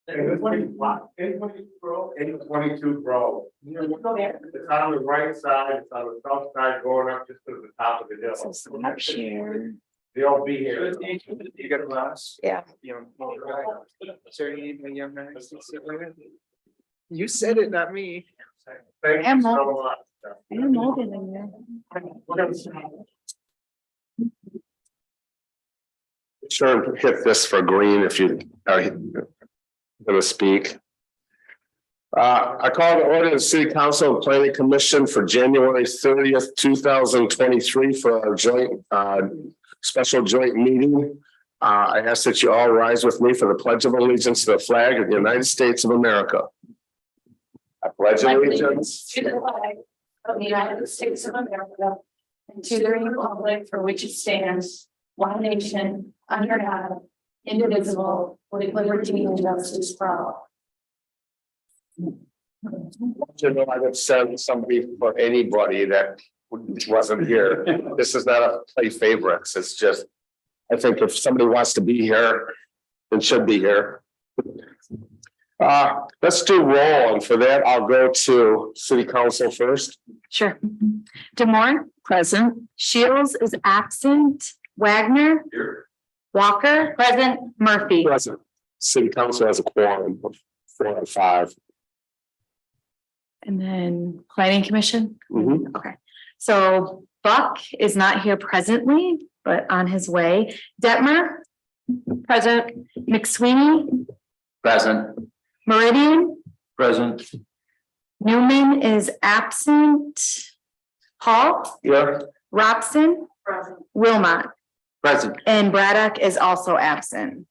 822 Grove. It's on the right side, it's on the south side going up just to the top of the hill. So stop share. They'll be here. You got a glass? Yeah. You said it, not me. Thank I'm you so not- much. I don't know that in there. Sure, and hit this for green if you are gonna speak. I call to order the City Council and Planning Commission for January 30th, 2023 for our joint special joint meeting. I ask that you all rise with me for the Pledge of Allegiance to the flag of the United States of America. I pledge allegiance To the flag of the United States of America and to the republic for which it stands, one nation, under God, indivisible, with liberty and justice for all. I would send somebody for anybody that wasn't here. This is not a play favorites. It's just, I think if somebody wants to be here, it should be here. Let's do roll, and for that, I'll go to City Council first. Sure. Demore, present. Shields is absent. Wagner. Here. Walker, present. Murphy. Present. City Council has a quorum of 4 and 5. And then Planning Commission. Mhm. Okay. So Buck is not here presently, but on his way. Detmer. Present. McSweeney. Present. Meridian. Present. Newman is absent. Hall. Yeah. Robson. Wilmot. Present. And Braddock is also absent.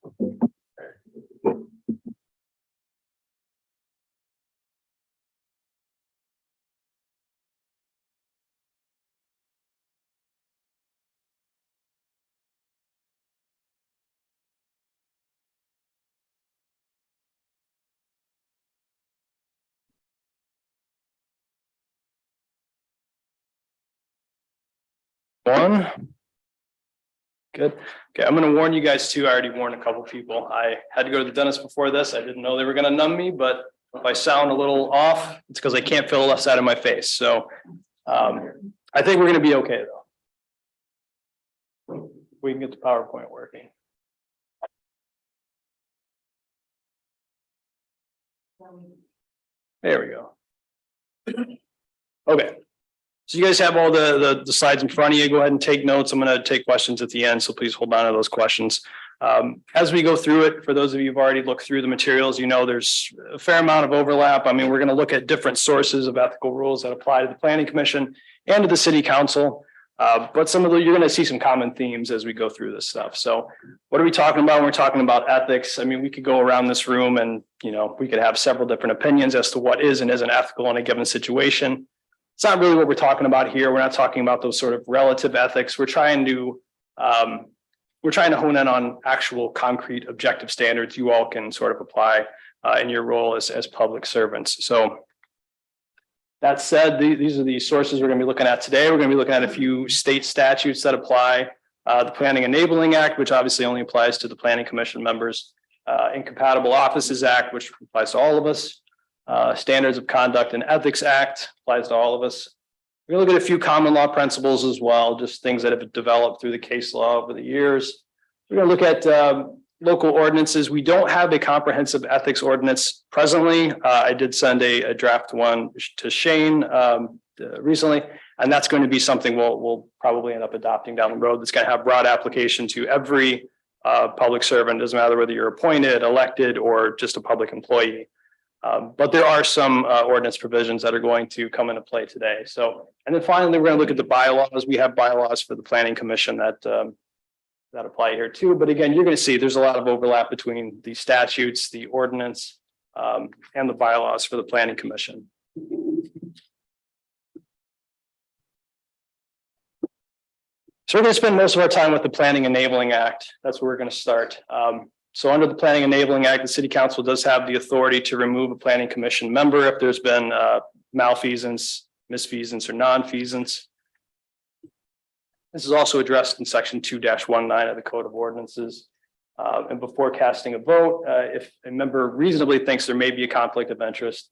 One. Good. Okay, I'm gonna warn you guys too. I already warned a couple people. I had to go to the dentist before this. I didn't know they were gonna numb me, but if I sound a little off, it's because I can't feel the left side of my face. So I think we're gonna be okay though. We can get the PowerPoint working. There we go. Okay. So you guys have all the slides in front of you. Go ahead and take notes. I'm going to take questions at the end, so please hold on to those questions. As we go through it, for those of you who've already looked through the materials, you know there's a fair amount of overlap. I mean, we're going to look at different sources of ethical rules that apply to the Planning Commission and to the City Council. But some of the, you're going to see some common themes as we go through this stuff. So what are we talking about when we're talking about ethics? I mean, we could go around this room and, you know, we could have several different opinions as to what is and isn't ethical in a given situation. It's not really what we're talking about here. We're not talking about those sort of relative ethics. We're trying to hone in on actual concrete objective standards you all can sort of apply in your role as public servants. So that said, these are the sources we're going to be looking at today. We're going to be looking at a few state statutes that apply. The Planning Enabling Act, which obviously only applies to the Planning Commission members. Incompatible Offices Act, which applies to all of us. Standards of Conduct and Ethics Act applies to all of us. We're going to look at a few common law principles as well, just things that have developed through the case law over the years. We're going to look at local ordinances. We don't have a comprehensive ethics ordinance presently. I did send a draft one to Shane recently, and that's going to be something we'll probably end up adopting down the road. That's going to have broad application to every public servant. Doesn't matter whether you're appointed, elected, or just a public employee. But there are some ordinance provisions that are going to come into play today. So, and then finally, we're going to look at the bylaws. We have bylaws for the Planning Commission that apply here too. But again, you're going to see there's a lot of overlap between the statutes, the ordinance, and the bylaws for the Planning Commission. So we're going to spend most of our time with the Planning Enabling Act. That's where we're going to start. So under the Planning Enabling Act, the City Council does have the authority to remove a Planning Commission member if there's been malfeasance, misfeasance, or nonfeasance. This is also addressed in section 2-19 of the Code of Ordinances. And before casting a vote, if a member reasonably thinks there may be a conflict of interest,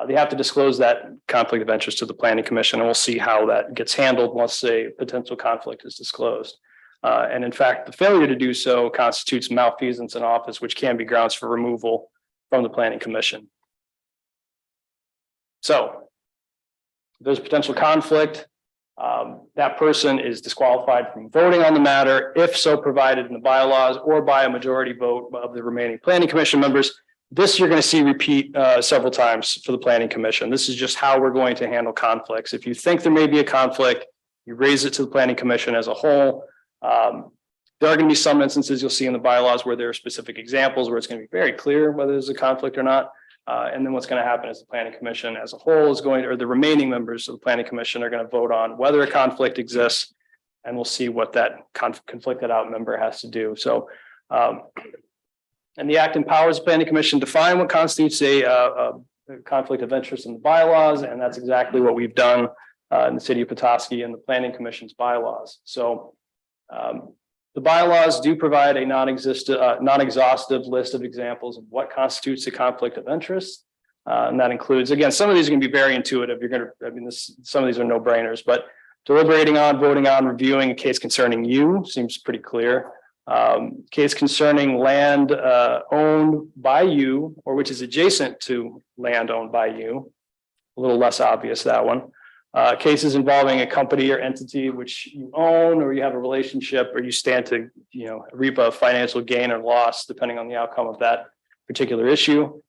they have to disclose that conflict of interest to the Planning Commission, and we'll see how that gets handled once a potential conflict is disclosed. And in fact, the failure to do so constitutes malfeasance in office, which can be grounds for removal from the Planning Commission. So if there's potential conflict, that person is disqualified from voting on the matter, if so provided in the bylaws or by a majority vote of the remaining Planning Commission members. This you're going to see repeat several times for the Planning Commission. This is just how we're going to handle conflicts. If you think there may be a conflict, you raise it to the Planning Commission as a whole. There are going to be some instances you'll see in the bylaws where there are specific examples where it's going to be very clear whether there's a conflict or not. And then what's going to happen is the Planning Commission as a whole is going to, or the remaining members of the Planning Commission are going to vote on whether a conflict exists, and we'll see what that conflicted out member has to do. So, and the act empowers the Planning Commission to define what constitutes a conflict of interest in the bylaws, and that's exactly what we've done in the city of Petoskey and the Planning Commission's bylaws. So, the bylaws do provide a non-exhaustive list of examples of what constitutes a conflict of interest. And that includes, again, some of these are going to be very intuitive. You're going to, I mean, some of these are no-brainers, but deliberating on, voting on, reviewing a case concerning you seems pretty clear. Case concerning land owned by you, or which is adjacent to land owned by you. A little less obvious, that one. Cases involving a company or entity which you own, or you have a relationship, or you stand to, reap a financial gain or loss, depending on the outcome of that particular issue.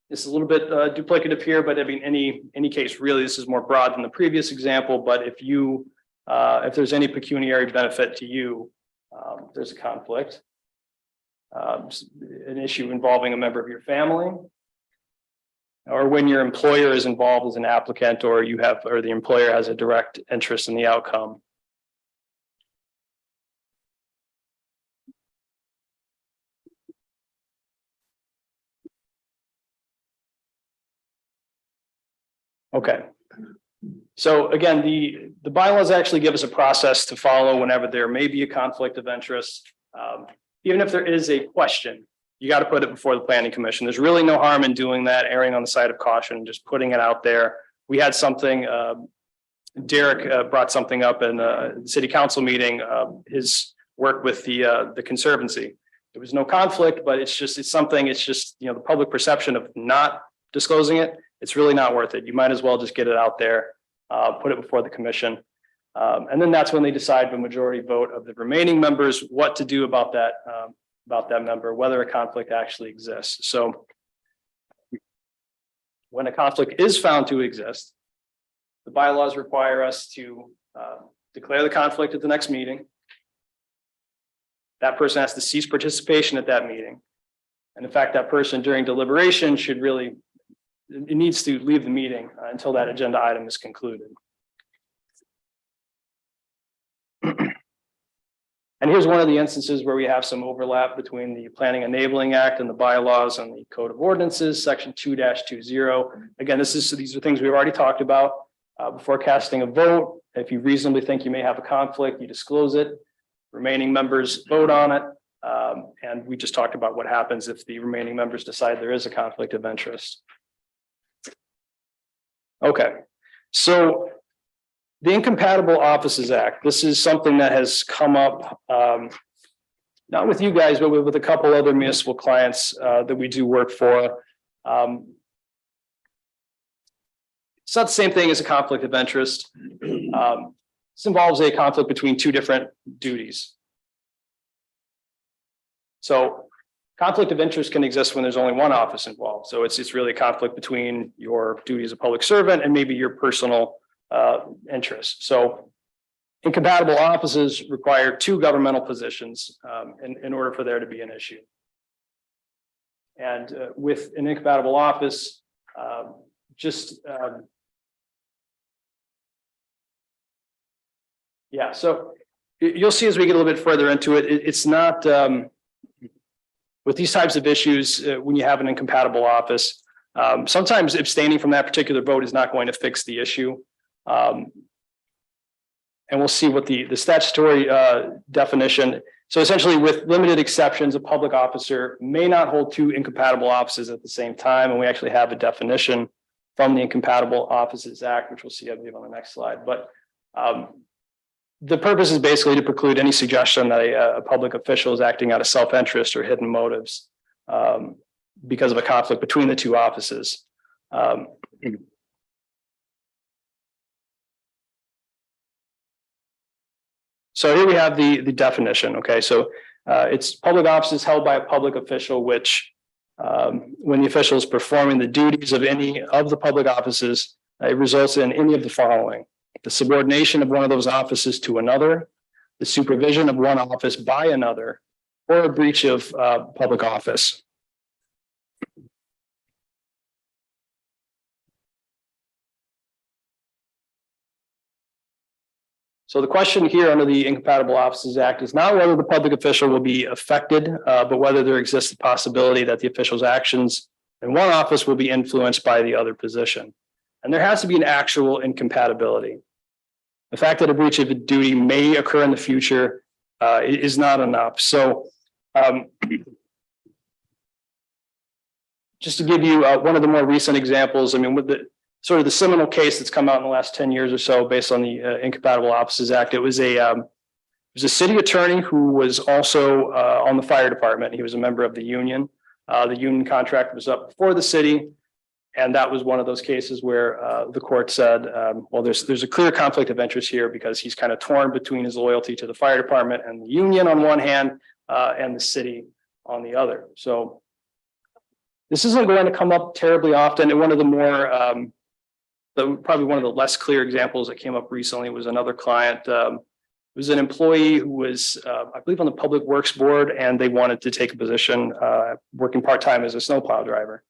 This is a little bit duplicative here, but I mean, any case really, this is more broad than the previous example. But if there's any pecuniary benefit to you, there's a conflict. An issue involving a member of your family, or when your employer is involved as an applicant, or the employer has a direct interest in the outcome. Okay. So again, the bylaws actually give us a process to follow whenever there may be a conflict of interest. Even if there is a question, you got to put it before the Planning Commission. There's really no harm in doing that, erring on the side of caution, just putting it out there. We had something, Derek brought something up in the city council meeting, his work with the Conservancy. There was no conflict, but it's just the public perception of not disclosing it. It's really not worth it. You might as well just get it out there, put it before the commission. And then that's when they decide the majority vote of the remaining members, what to do about that member, whether a conflict actually exists. So when a conflict is found to exist, the bylaws require us to declare the conflict at the next meeting. That person has to cease participation at that meeting. And in fact, that person during deliberation needs to leave the meeting until that agenda item is concluded. And here's one of the instances where we have some overlap between the Planning Enabling Act and the bylaws and the Code of Ordinances, section 2-20. Again, these are things we've already talked about. Before casting a vote, if you reasonably think you may have a conflict, you disclose it. Remaining members vote on it. And we just talked about what happens if the remaining members decide there is a conflict of interest. Okay, so the Incompatible Offices Act, this is something that has come up, not with you guys, but with a couple other municipal clients that we do work for. It's not the same thing as a conflict of interest. This involves a conflict between two different duties. So conflict of interest can exist when there's only one office involved. So it's really a conflict between your duty as a public servant and maybe your personal interests. So incompatible offices require two governmental positions in order for there to be an issue. And with an incompatible office, so you'll see as we get a little bit further into it, it's not with these types of issues when you have an incompatible office. Sometimes abstaining from that particular vote is not going to fix the issue. And we'll see what the statutory definition. So essentially, with limited exceptions, a public officer may not hold two incompatible offices at the same time. And we actually have a definition from the Incompatible Offices Act, which we'll see, I believe, on the next slide. But the purpose is basically to preclude any suggestion that a public official is acting out of self-interest or hidden motives because of a conflict between the two offices. So here we have the definition. Okay, so it's public offices held by a public official, which when the official is performing the duties of any of the public offices, it results in any of the following: the subordination of one of those offices to another, the supervision of one office by another, or a breach of public office. So the question here under the Incompatible Offices Act is not whether the public official will be affected, but whether there exists the possibility that the official's actions in one office will be influenced by the other position. And there has to be an actual incompatibility. The fact that a breach of a duty may occur in the future is not enough. So just to give you one of the more recent examples, I mean, with the sort of the seminal case that's come out in the last 10 years or so based on the Incompatible Offices Act, it was a city attorney who was also on the fire department. He was a member of the union. The union contract was up before the city. And that was one of those cases where the court said, well, there's a clear conflict of interest here because he's kind of torn between his loyalty to the fire department and the union on one hand and the city on the other. So this isn't going to come up terribly often. And one of the more, probably one of the less clear examples that came up recently was another client. It was an employee who was, I believe, on the Public Works Board, and they wanted to take a position working part-time as a snowplow driver,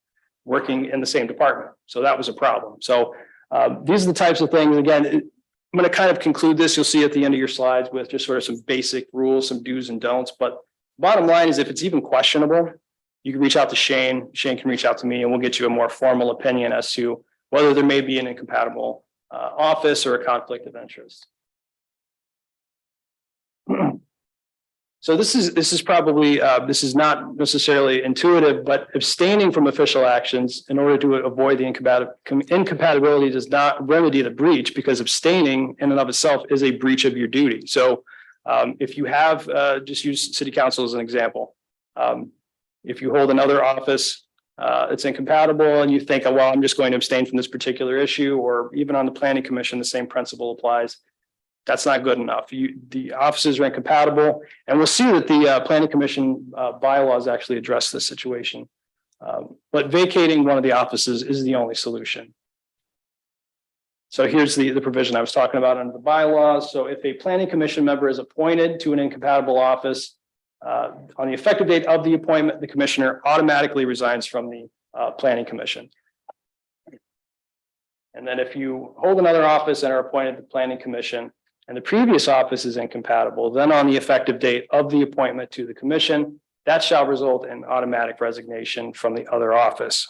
working in the same department. So that was a problem. So these are the types of things. Again, I'm going to kind of conclude this. You'll see at the end of your slides with just sort of some basic rules, some do's and don'ts. But bottom line is, if it's even questionable, you can reach out to Shane. Shane can reach out to me, and we'll get you a more formal opinion as to whether there may be an incompatible office or a conflict of interest. So this is probably, this is not necessarily intuitive, but abstaining from official actions in order to avoid the incompatibility does not remedy the breach, because abstaining in and of itself is a breach of your duty. So if you have, just use city council as an example. If you hold another office, it's incompatible and you think, oh, well, I'm just going to abstain from this particular issue, or even on the planning commission, the same principle applies. That's not good enough. The offices are incompatible, and we'll see that the planning commission bylaws actually address this situation. But vacating one of the offices is the only solution. So here's the provision I was talking about under the bylaws. So if a planning commission member is appointed to an incompatible office, on the effective date of the appointment, the commissioner automatically resigns from the planning commission. And then if you hold another office and are appointed to the planning commission, and the previous office is incompatible, then on the effective date of the appointment to the commission, that shall result in automatic resignation from the other office.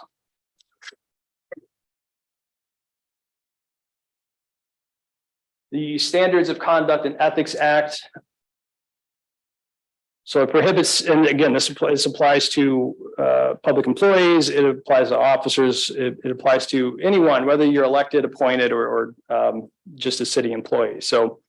The Standards of Conduct and Ethics Act. So it prohibits, and again, this applies to public employees, it applies to officers, it applies to anyone, whether you're elected, appointed, or just a city employee. So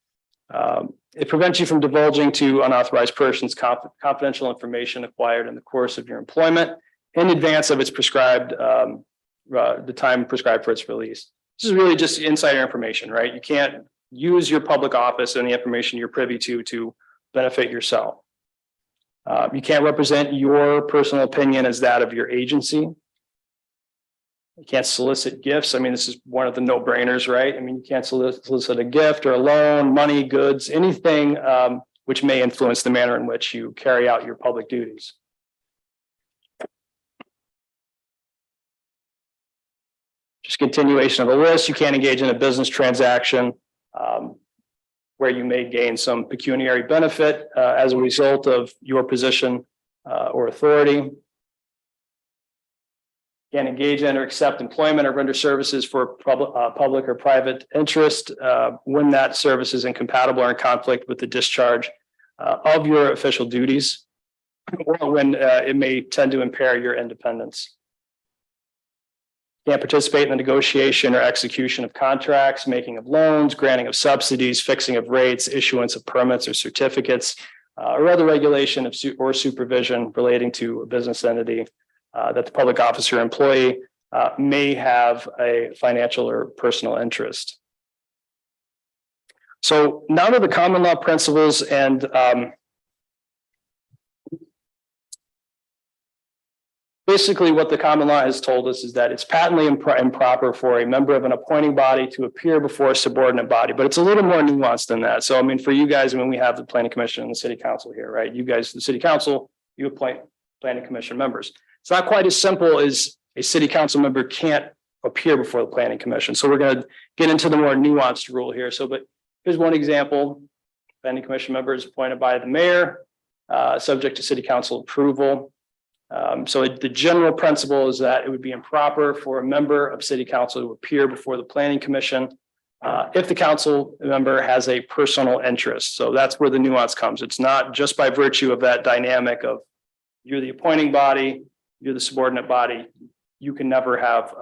it prevents you from divulging to unauthorized persons confidential information acquired in the course of your employment in advance of its prescribed, the time prescribed for its release. This is really just insider information, right? You can't use your public office and the information you're privy to benefit yourself. You can't represent your personal opinion as that of your agency. You can't solicit gifts. I mean, this is one of the no-brainers, right? I mean, you can't solicit a gift or a loan, money, goods, anything which may influence the manner in which you carry out your public duties. Just continuation of the list. You can't engage in a business transaction where you may gain some pecuniary benefit as a result of your position or authority. can engage in or accept employment or render services for public or private interest when that service is incompatible or in conflict with the discharge of your official duties, or when it may tend to impair your independence. Can't participate in the negotiation or execution of contracts, making of loans, granting of subsidies, fixing of rates, issuance of permits or certificates, or other regulation of or supervision relating to a business entity that the public officer or employee may have a financial or personal interest. So now to the common law principles, and basically what the common law has told us is that it's patently improper for a member of an appointing body to appear before a subordinate body, but it's a little more nuanced than that. So I mean, for you guys, I mean, we have the planning commission and the city council here, right? You guys, the city council, you appoint planning commission members. It's not quite as simple as a city council member can't appear before the planning commission. So we're going to get into the more nuanced rule here. So, but here's one example. Planning commission member is appointed by the mayor, subject to city council approval. So the general principle is that it would be improper for a member of city council to appear before the planning commission if the council member has a personal interest. So that's where the nuance comes. It's not just by virtue of that dynamic of you're the appointing body, you're the subordinate body. You can never have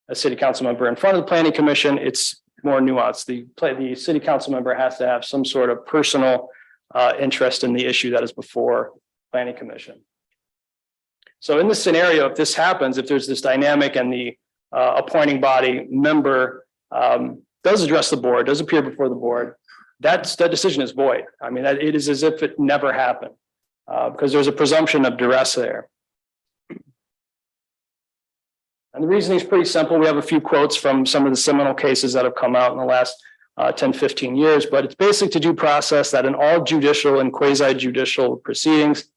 a city council member in front of the planning commission. It's more nuanced. The city council member has to have some sort of personal interest in the issue that is before planning commission. So in this scenario, if this happens, if there's this dynamic and the appointing body member does address the board, does appear before the board, that decision is void. I mean, it is as if it never happened because there's a presumption of duress there. And the reasoning is pretty simple. We have a few quotes from some of the seminal cases that have come out in the last 10, 15 years, but it's basic to due process that in all judicial and quasi-judicial proceedings,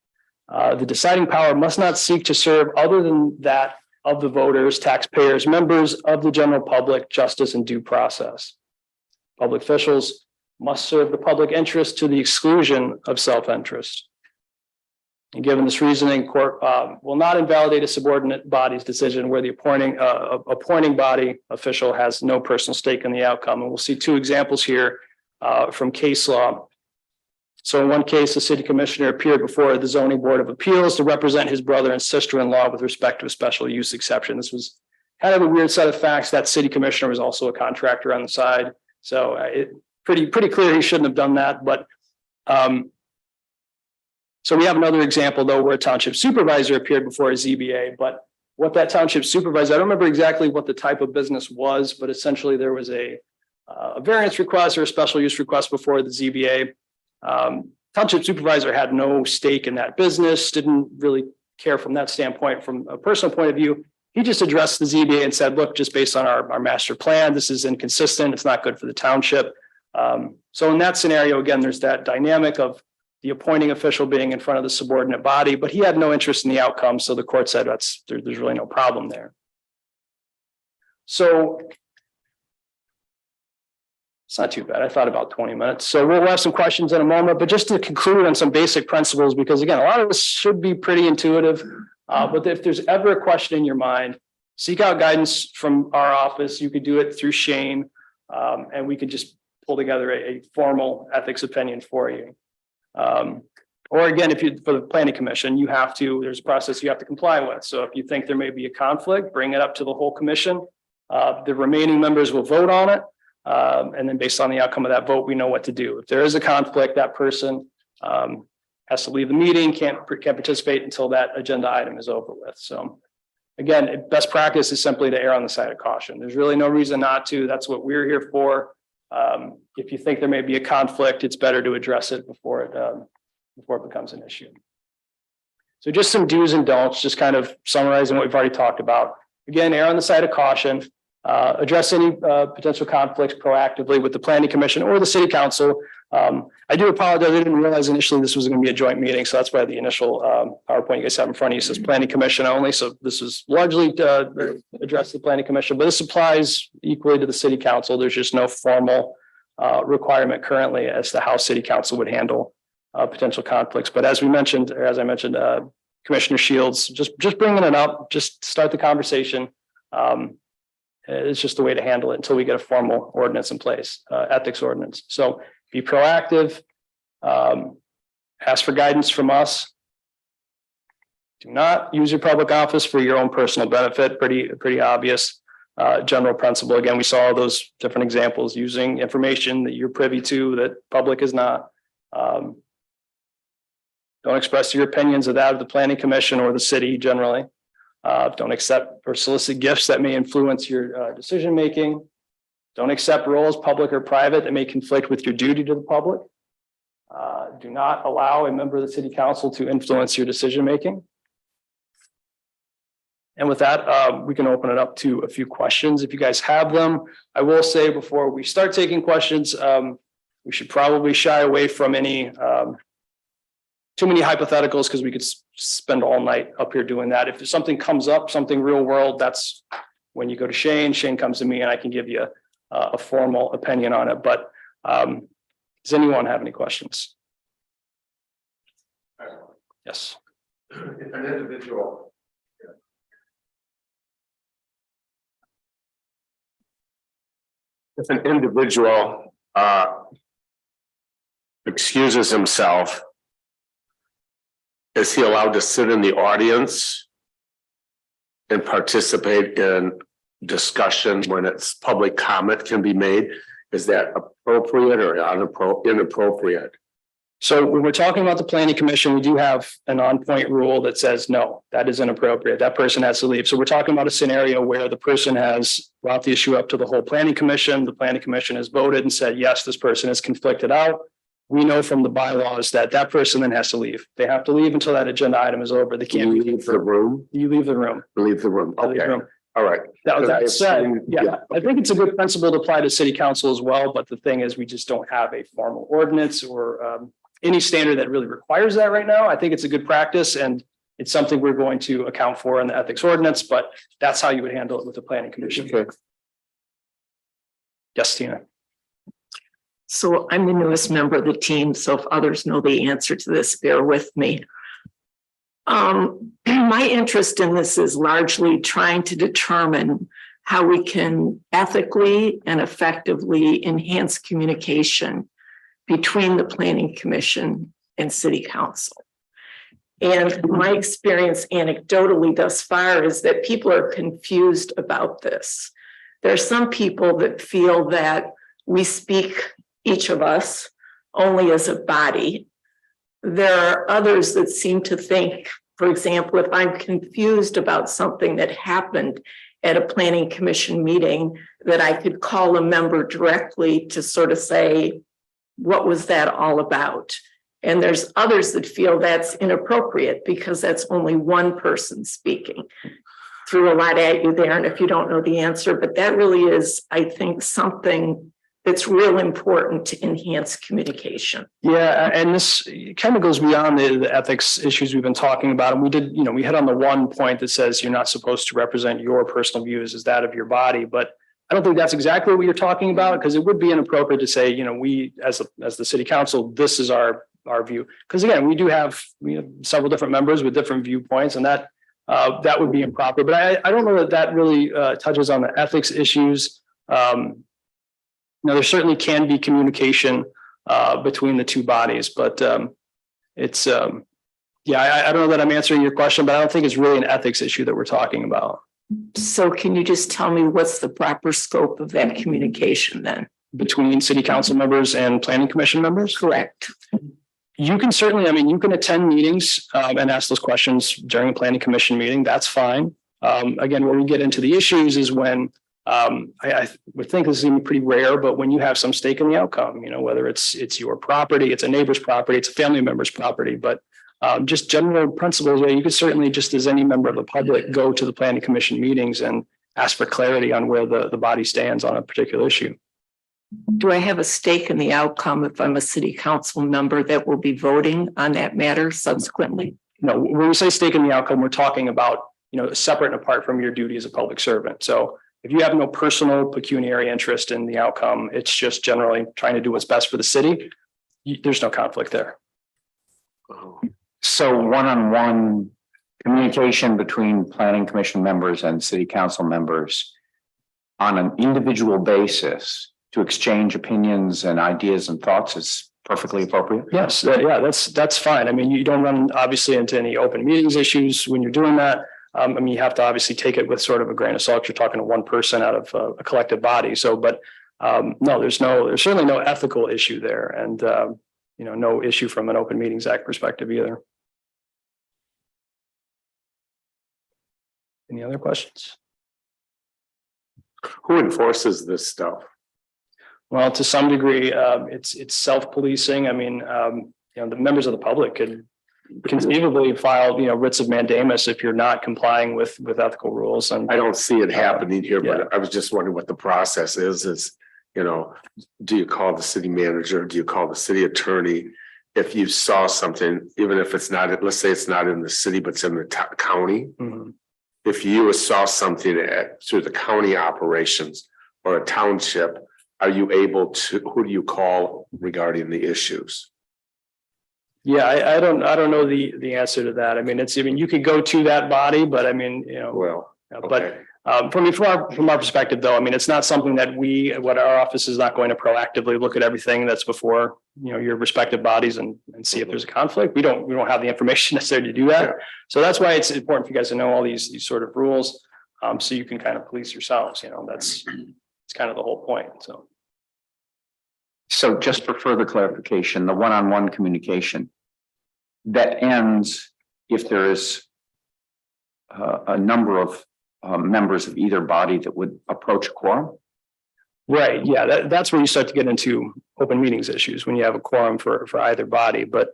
the deciding power must not seek to serve other than that of the voters, taxpayers, members of the general public, justice and due process. Public officials must serve the public interest to the exclusion of self-interest. And given this reasoning, court will not invalidate a subordinate body's decision where the appointing body official has no personal stake in the outcome. And we'll see two examples here from case law. So in one case, the city commissioner appeared before the zoning board of appeals to represent his brother and sister-in-law with respect to a special use exception. This was kind of a weird set of facts. That city commissioner was also a contractor on the side. So pretty clear he shouldn't have done that. But so we have another example, though, where a township supervisor appeared before a ZBA. But what that township supervisor, I don't remember exactly what the type of business was, but essentially there was a variance request or a special use request before the ZBA. Township supervisor had no stake in that business, didn't really care from that standpoint. From a personal point of view, he just addressed the ZBA and said, look, just based on our master plan, this is inconsistent. It's not good for the township. So in that scenario, again, there's that dynamic of the appointing official being in front of the subordinate body, but he had no interest in the outcome. So the court said there's really no problem there. So it's not too bad. I thought about 20 minutes. So we'll have some questions in a moment, but just to conclude on some basic principles, because again, a lot of this should be pretty intuitive. But if there's ever a question in your mind, seek out guidance from our office. You could do it through Shane, and we could just pull together a formal ethics opinion for you. Or again, for the planning commission, there's a process you have to comply with. So if you think there may be a conflict, bring it up to the whole commission. The remaining members will vote on it. And then based on the outcome of that vote, we know what to do. If there is a conflict, that person has to leave the meeting, can't participate until that agenda item is over with. So again, best practice is simply to err on the side of caution. There's really no reason not to. That's what we're here for. If you think there may be a conflict, it's better to address it before it becomes an issue. So just some do's and don'ts, just kind of summarizing what we've already talked about. Again, err on the side of caution. Address any potential conflicts proactively with the planning commission or the city council. I do apologize. I didn't realize initially this was going to be a joint meeting. So that's why the initial PowerPoint you guys have in front of you says planning commission only. So this is largely to address the planning commission, but this applies equally to the city council. There's just no formal requirement currently as to how city council would handle potential conflicts. But as I mentioned, Commissioner Shields, just bringing it up, just start the conversation. It's just the way to handle it until we get a formal ordinance in place, ethics ordinance. So be proactive. Ask for guidance from us. Do not use your public office for your own personal benefit. Pretty obvious general principle. Again, we saw those different examples using information that you're privy to that public is not. Don't express your opinions of that of the planning commission or the city generally. Don't accept or solicit gifts that may influence your decision making. Don't accept roles, public or private, that may conflict with your duty to the public. Do not allow a member of the city council to influence your decision making. And with that, we can open it up to a few questions if you guys have them. I will say before we start taking questions, we should probably shy away from any too many hypotheticals, because we could spend all night up here doing that. If something comes up, something real world, that's when you go to Shane. Shane comes to me and I can give you a formal opinion on it. But does anyone have any questions? Yes. If an individual. If an individual excuses himself, is he allowed to sit in the audience and participate in discussion when it's public comment can be made? Is that appropriate or inappropriate? So when we're talking about the planning commission, we do have an on-point rule that says, no, that is inappropriate. That person has to leave. So we're talking about a scenario where the person has brought the issue up to the whole planning commission. The planning commission has voted and said, yes, this person is conflicted out. We know from the bylaws that that person then has to leave. They have to leave until that agenda item is over. They can't leave the room. You leave the room. Leave the room. Leave the Okay. room. All right. That said, yeah, I think it's a good principle to apply to city council as well. But the thing is, we just don't have a formal ordinance or any standard that really requires that right now. I think it's a good practice and it's something we're going to account for in the ethics ordinance, but that's how you would handle it with the planning commission. Okay. Yes, Tina. So I'm the newest member of the team, so if others know the answer to this, bear with me. My interest in this is largely trying to determine how we can ethically and effectively enhance communication between the planning commission and city council. And my experience anecdotally thus far is that people are confused about this. There are some people that feel that we speak, each of us, only as a body. There are others that seem to think, for example, if I'm confused about something that happened at a planning commission meeting, that I could call a member directly to sort of say, what was that all about? And there's others that feel that's inappropriate because that's only one person speaking. Threw a lot at you there, and if you don't know the answer, but that really is, I think, something that's real important to enhance communication. Yeah, and this kind of goes beyond the ethics issues we've been talking about. And we did, we hit on the one point that says you're not supposed to represent your personal views as that of your body, but I don't think that's exactly what you're talking about, because it would be inappropriate to say, we as the city council, this is our view. Because again, we have several different members with different viewpoints, and that would be improper. But I don't know that really touches on the ethics issues. There certainly can be communication between the two bodies, but it's I don't know that I'm answering your question, but I don't think it's really an ethics issue that we're talking about. So can you just tell me what's the proper scope of that communication then? Between city council members and planning commission members? Correct. You can certainly, you can attend meetings and ask those questions during a planning commission meeting. That's fine. Again, where we get into the issues is when I would think this is going to be pretty rare, but when you have some stake in the outcome, whether it's your property, it's a neighbor's property, it's a family member's property, but just general principles where you could certainly, just as any member of the public, go to the planning commission meetings and ask for clarity on where the body stands on a particular issue. Do I have a stake in the outcome if I'm a city council member that will be voting on that matter subsequently? No, when we say stake in the outcome, we're talking about, separate and apart from your duty as a public servant. So if you have no personal pecuniary interest in the outcome, it's just generally trying to do what's best for the city, there's no conflict there. So one-on-one communication between planning commission members and city council members on an individual basis to exchange opinions and ideas and thoughts is perfectly appropriate. Yes, yeah, that's fine. I mean, you don't run obviously into any open meetings issues when you're doing that. I mean, you have to obviously take it with sort of a grain of salt. You're talking to one person out of a collective body. So, but no, there's certainly no ethical issue there, and no issue from an Open Meetings Act perspective either. Any other questions? Who enforces this stuff? Well, to some degree, it's self-policing. I mean, the members of the public could conceivably file, writs of mandamus if you're not complying with ethical rules. And I don't see it happening here, yeah. but I was just wondering what the process is, do you call the city manager? Do you call the city attorney? If you saw something, even if it's not, let's say it's not in the city, but it's in the county. Mhm. If you saw something through the county operations or a township, are you able to, who do you call regarding the issues? Yeah, I don't know the answer to that. I mean, you could go to that body, but I mean, Well, but okay. from our perspective, though, I mean, it's not something that our office is not going to proactively look at everything that's before, your respective bodies and see if there's a conflict. We don't have the information necessary to do that. Yeah. So that's why it's important for you guys to know all these sort of rules, so you can kind of police yourselves, it's kind of the whole point, so. So just for further clarification, the one-on-one communication that ends if there is a number of members of either body that would approach a quorum? Right, yeah, that's where you start to get into open meetings issues, when you have a quorum for either body, but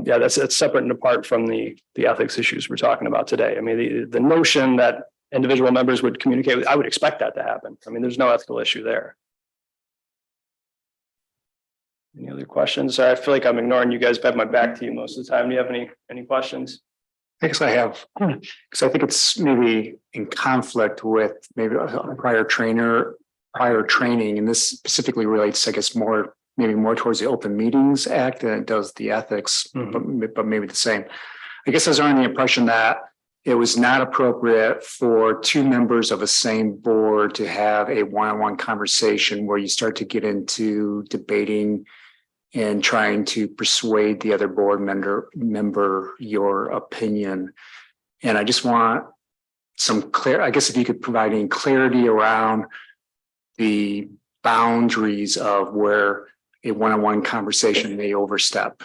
yeah, that's separate and apart from the ethics issues we're talking about today. I mean, the notion that individual members would communicate with, I would expect that to happen. I mean, there's no ethical issue there. Any other questions? Sorry, I feel like I'm ignoring you guys, but I have my back to you most of the time. Do you have any questions? I guess I have, because I think it's maybe in conflict with maybe a prior training, and this specifically relates, I guess, maybe more towards the Open Meetings Act than it does the ethics, but maybe the same. I guess I was under the impression that it was not appropriate for two members of a same board to have a one-on-one conversation where you start to get into debating and trying to persuade the other board member your opinion. And I just want I guess if you could provide any clarity around the boundaries of where a one-on-one conversation may overstep.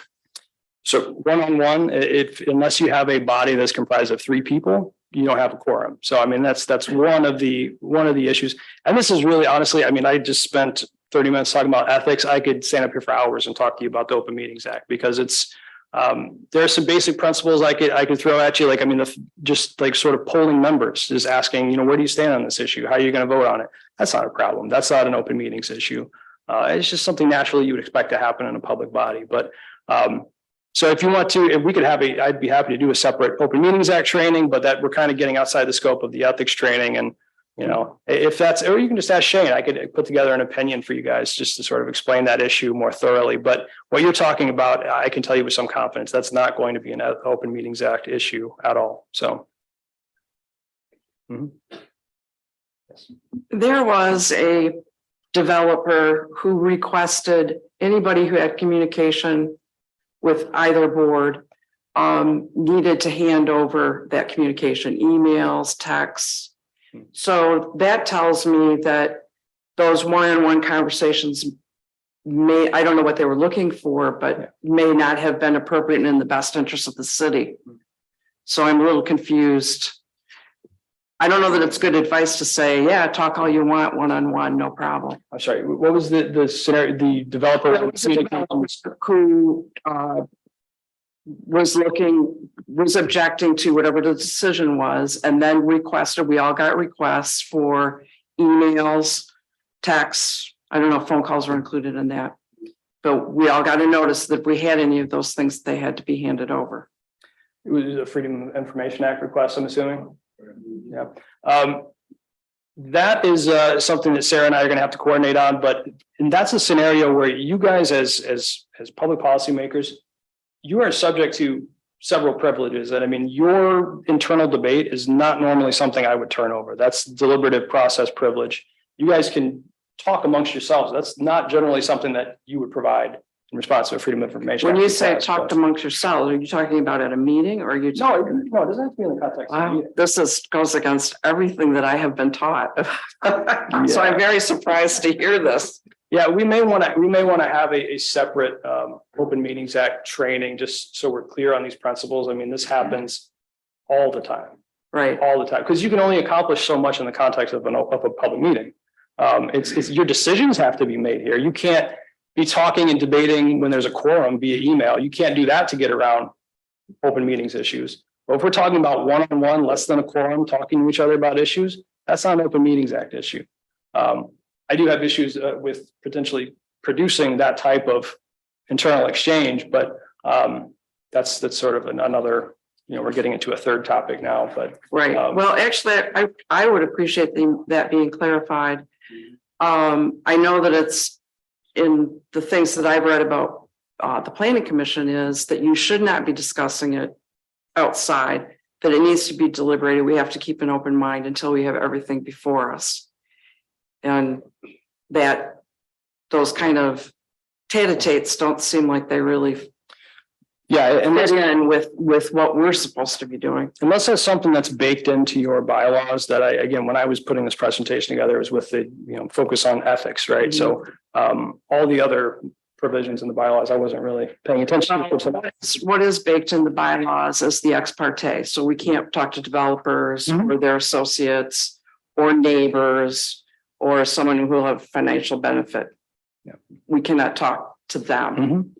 So one-on-one, unless you have a body that's comprised of 3 people, you don't have a quorum. So I mean, that's one of the issues. And this is really, honestly, I mean, I just spent 30 minutes talking about ethics. I could stand up here for hours and talk to you about the Open Meetings Act, because there are some basic principles I could throw at you. Like, I mean, just like sort of polling members, just asking, where do you stand on this issue? How are you going to vote on it? That's not a problem. That's not an open meetings issue. It's just something naturally you would expect to happen in a public body. But so if you want to, if we could I'd be happy to do a separate Open Meetings Act training, but that we're kind of getting outside the scope of the ethics training. And, if that's, or you can just ask Shane, I could put together an opinion for you guys just to sort of explain that issue more thoroughly. But what you're talking about, I can tell you with some confidence, that's not going to be an Open Meetings Act issue at all. So. Yes. There was a developer who requested anybody who had communication with either board needed to hand over that communication, emails, texts. So that tells me that those one-on-one conversations I don't know what they were looking for, but may not have been appropriate and in the best interest of the city. So I'm a little confused. I don't know that it's good advice to say, yeah, talk all you want, one-on-one, no problem. I'm sorry, what was the scenario, the developer? Who was objecting to whatever the decision was, and then we all got requests for emails, texts. I don't know if phone calls were included in that, but we all got a notice that if we had any of those things, they had to be handed over. It was a Freedom of Information Act request, I'm assuming. Yeah. That is something that Sarah and I are going to have to coordinate on, and that's a scenario where you guys as public policymakers, you are subject to several privileges. And I mean, your internal debate is not normally something I would turn over. That's deliberative process privilege. You guys can talk amongst yourselves. That's not generally something that you would provide in response to a Freedom of Information When Act you say request, talk but- amongst yourselves, are you talking about at a meeting or are you? No, no, it doesn't have to be in the context. of the Wow, meeting. this goes against everything that I have been taught. So I'm very surprised to hear this. Yeah, we may want to have a separate Open Meetings Act training, just so we're clear on these principles. I mean, this happens all the time. Right, All the time, because you can only accomplish so much in the context of a public meeting. It's your decisions have to be made here. You can't be talking and debating when there's a quorum via email. You can't do that to get around open meetings issues. But if we're talking about one-on-one, less than a quorum, talking to each other about issues, that's not an Open Meetings Act issue. I do have issues with potentially producing that type of internal exchange, but that's sort of another, we're getting into a third topic now, but right. Well, actually, I would appreciate that being clarified. I know that it's in the things that I've read about the planning commission is that you should not be discussing it outside, that it needs to be deliberated. We have to keep an open mind until we have everything before us. And that those kind of tete-a-tetes don't seem like they really yeah, and fit in with what we're supposed to be doing. unless there's something that's baked into your bylaws that again, when I was putting this presentation together, it was with the, focus on ethics, right? So all the other provisions in the bylaws, I wasn't really paying attention to. What is baked in the bylaws is the ex parte. So we can't talk to developers or their associates or neighbors or someone who will have financial benefit. Yeah. We cannot talk to them. Mhm.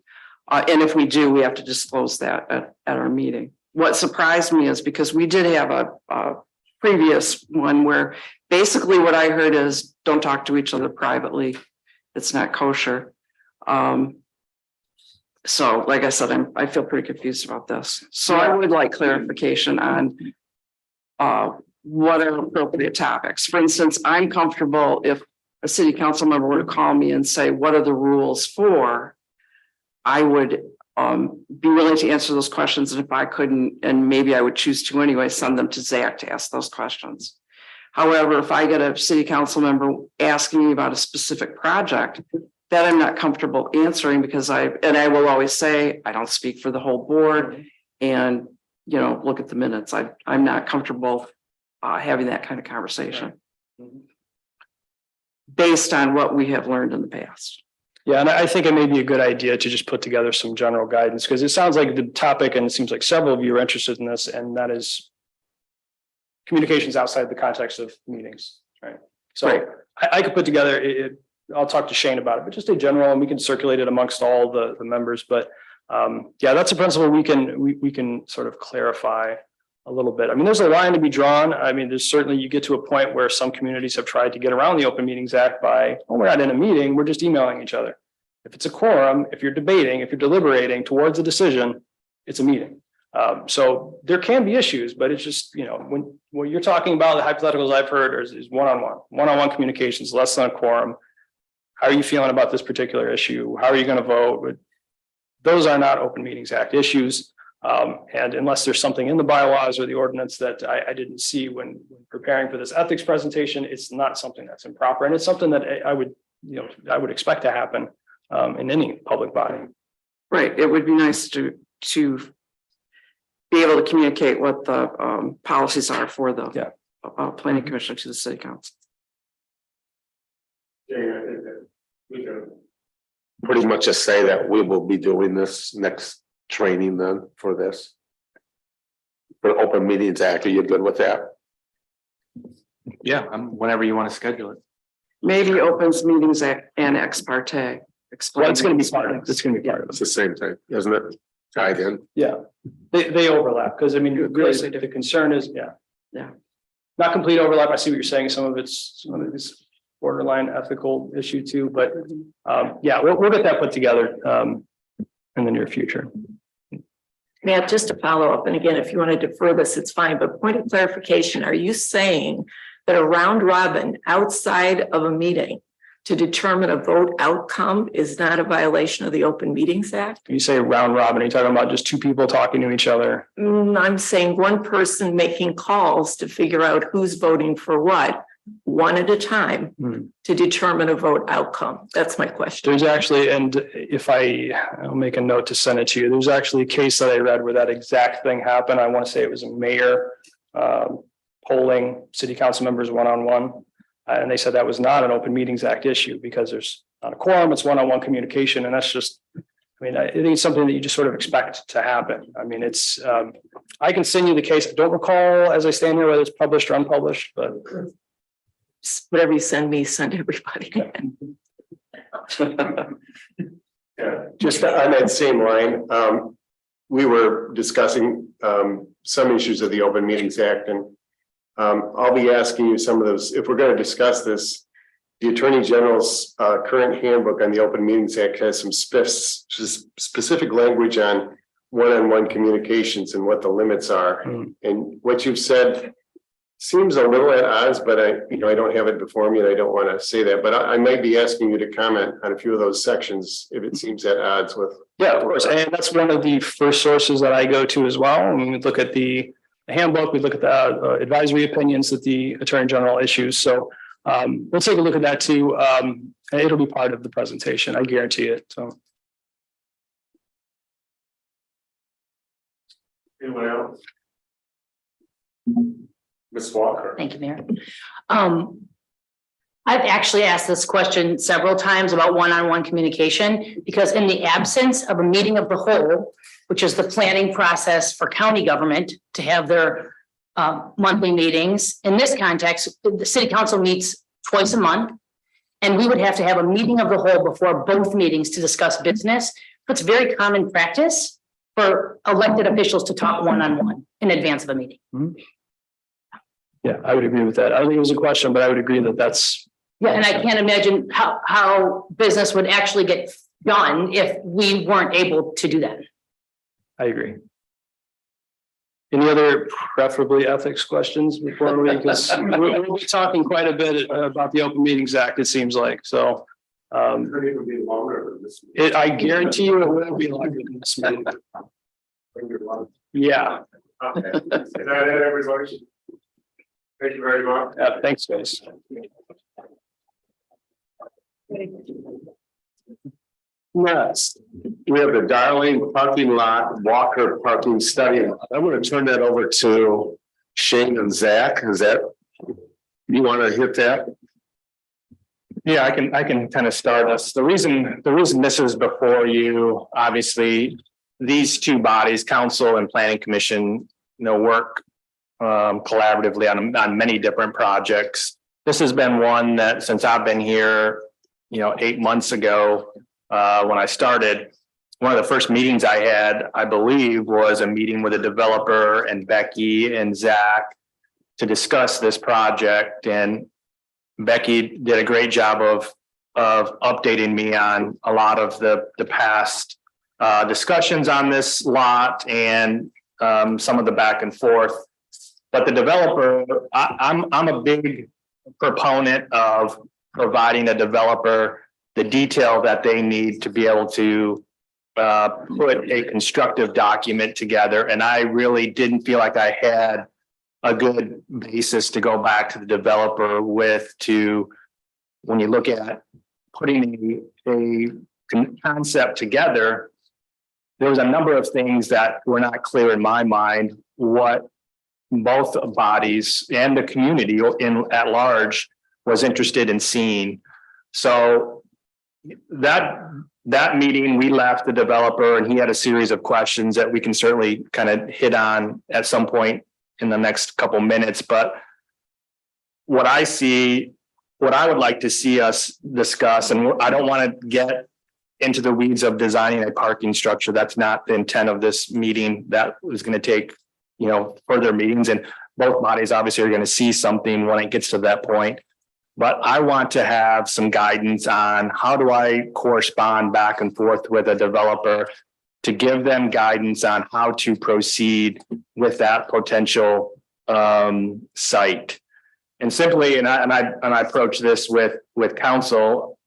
And if we do, we have to disclose that at our meeting. What surprised me is because we did have a previous one where basically what I heard is don't talk to each other privately. It's not kosher. So like I said, I feel pretty confused about this. So I would like clarification on what are appropriate topics. For instance, I'm comfortable if a city council member were to call me and say, what are the rules for? I would be willing to answer those questions. And if I couldn't, and maybe I would choose to anyway, send them to Zach to ask those questions. However, if I get a city council member asking me about a specific project that I'm not comfortable answering because I will always say, I don't speak for the whole board and, look at the minutes. I'm not comfortable having that kind of conversation based on what we have learned in the past. Yeah, and I think it may be a good idea to just put together some general guidance because it sounds like the topic, and it seems like several of you are interested in this, and that is communications outside the context of meetings, right? So Right. I could put together I'll talk to Shane about it, but just a general, and we can circulate it amongst all the members. But yeah, that's a principle we can sort of clarify a little bit. I mean, there's a line to be drawn. I mean, there's certainly, you get to a point where some communities have tried to get around the Open Meetings Act by, we're not in a meeting, we're just emailing each other. If it's a quorum, if you're debating, if you're deliberating towards a decision, it's a meeting. So there can be issues, but it's just, when you're talking about the hypotheticals I've heard is one-on-one communications, less than a quorum. How are you feeling about this particular issue? How are you going to vote? Those are not Open Meetings Act issues. And unless there's something in the bylaws or the ordinance that I didn't see when preparing for this ethics presentation, it's not something that's improper. And it's something that I would expect to happen in any public body. Right. It would be nice to be able to communicate what the policies are for the planning commission to the city council. We can pretty much just say that we will be doing this next training then for this. For Open Meetings Act, are you good with that? Yeah, whenever you want to schedule it. Maybe opens meetings and ex parte. Well, it's going to be part of it. It's going to be part of It's it. the same thing, isn't it? Tied in. Yeah, they overlap because I mean, really, the concern is, Yeah. not complete overlap. I see what you're saying. Some of it's borderline ethical issue too, but yeah, we'll get that put together in the near future. Matt, just to follow up, and again, if you want to defer this, it's fine, but point of clarification, are you saying that a round robin outside of a meeting to determine a vote outcome is not a violation of the Open Meetings Act? You say round robin, are you talking about just two people talking to each other? I'm saying one person making calls to figure out who's voting for what, one at a time, to determine a vote outcome. That's my question. There's actually, and if I'll make a note to send it to you, there's actually a case that I read where that exact thing happened. I want to say it was a mayor polling city council members one-on-one. And they said that was not an Open Meetings Act issue because there's not a quorum, it's one-on-one communication. And that's just, I mean, I think it's something that you just sort of expect to happen. I mean, it's, I can send you the case. I don't recall as I stand here whether it's published or unpublished, but Whatever you send me, send everybody. Yeah, just on that same line, we were discussing some issues of the Open Meetings Act, and I'll be asking you some of those. If we're going to discuss this, the Attorney General's current handbook on the Open Meetings Act has some specific language on one-on-one communications and what the limits are. And what you've said seems a little at odds, but I don't have it before me and I don't want to say that, but I might be asking you to comment on a few of those sections if it seems at odds with. yeah, of course. And that's one of the first sources that I go to as well. I mean, we look at the handbook, we look at the advisory opinions that the Attorney General issues. So we'll take a look at that too. And it'll be part of the presentation. I guarantee it. So. Anyone else? Ms. Walker. Thank you, Mayor. I've actually asked this question several times about one-on-one communication, because in the absence of a meeting of the whole, which is the planning process for county government to have their monthly meetings, in this context, the city council meets twice a month. And we would have to have a meeting of the whole before both meetings to discuss business. It's very common practice for elected officials to talk one-on-one in advance of a meeting. Yeah, I would agree with that. I don't think it was a question, but I would agree that that's. Yeah, and I can't imagine how business would actually get done if we weren't able to do that. I agree. Any other preferably ethics questions before we, because we'll be talking quite a bit about the Open Meetings Act, it seems like, so. I guarantee you it will be longer than this meeting. Yeah. Okay. Is that it, everybody? Thank you very much. Yeah, thanks, guys. Next, we have the Darling parking lot Walker parking study. I'm going to turn that over to Shane and Zach. Is that, you want to hit that? Yeah, I can kind of start us. The reason this is before you, obviously, these two bodies, council and planning commission, work collaboratively on many different projects. This has been one that since I've been here, 8 months ago, when I started, one of the first meetings I had, I believe, was a meeting with a developer and Becky and Zach to discuss this project. And Becky did a great job of updating me on a lot of the past discussions on this lot and some of the back and forth. But the developer, I'm a big proponent of providing a developer the detail that they need to be able to put a constructive document together. And I really didn't feel like I had a good basis to go back to the developer with when you look at putting a concept together, there was a number of things that were not clear in my mind what both bodies and the community at large was interested in seeing. So that meeting, we left the developer and he had a series of questions that we can certainly kind of hit on at some point in the next couple minutes. But what I would like to see us discuss, and I don't want to get into the weeds of designing a parking structure. That's not the intent of this meeting. That was going to take, further meetings, and both bodies obviously are going to see something when it gets to that point. But I want to have some guidance on how do I correspond back and forth with a developer to give them guidance on how to proceed with that potential site. And simply, and I approach this with council,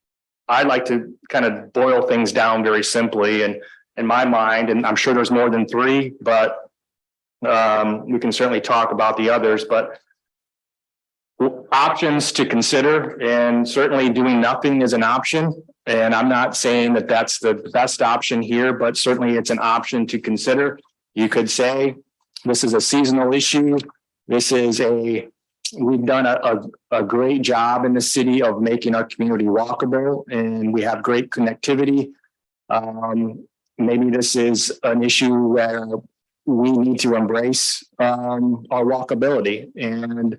I like to kind of boil things down very simply and in my mind, and I'm sure there's more than three, but we can certainly talk about the others, but options to consider, and certainly doing nothing is an option. And I'm not saying that that's the best option here, but certainly it's an option to consider. You could say this is a seasonal issue. We've done a great job in the city of making our community walkable, and we have great connectivity. Maybe this is an issue where we need to embrace our walkability and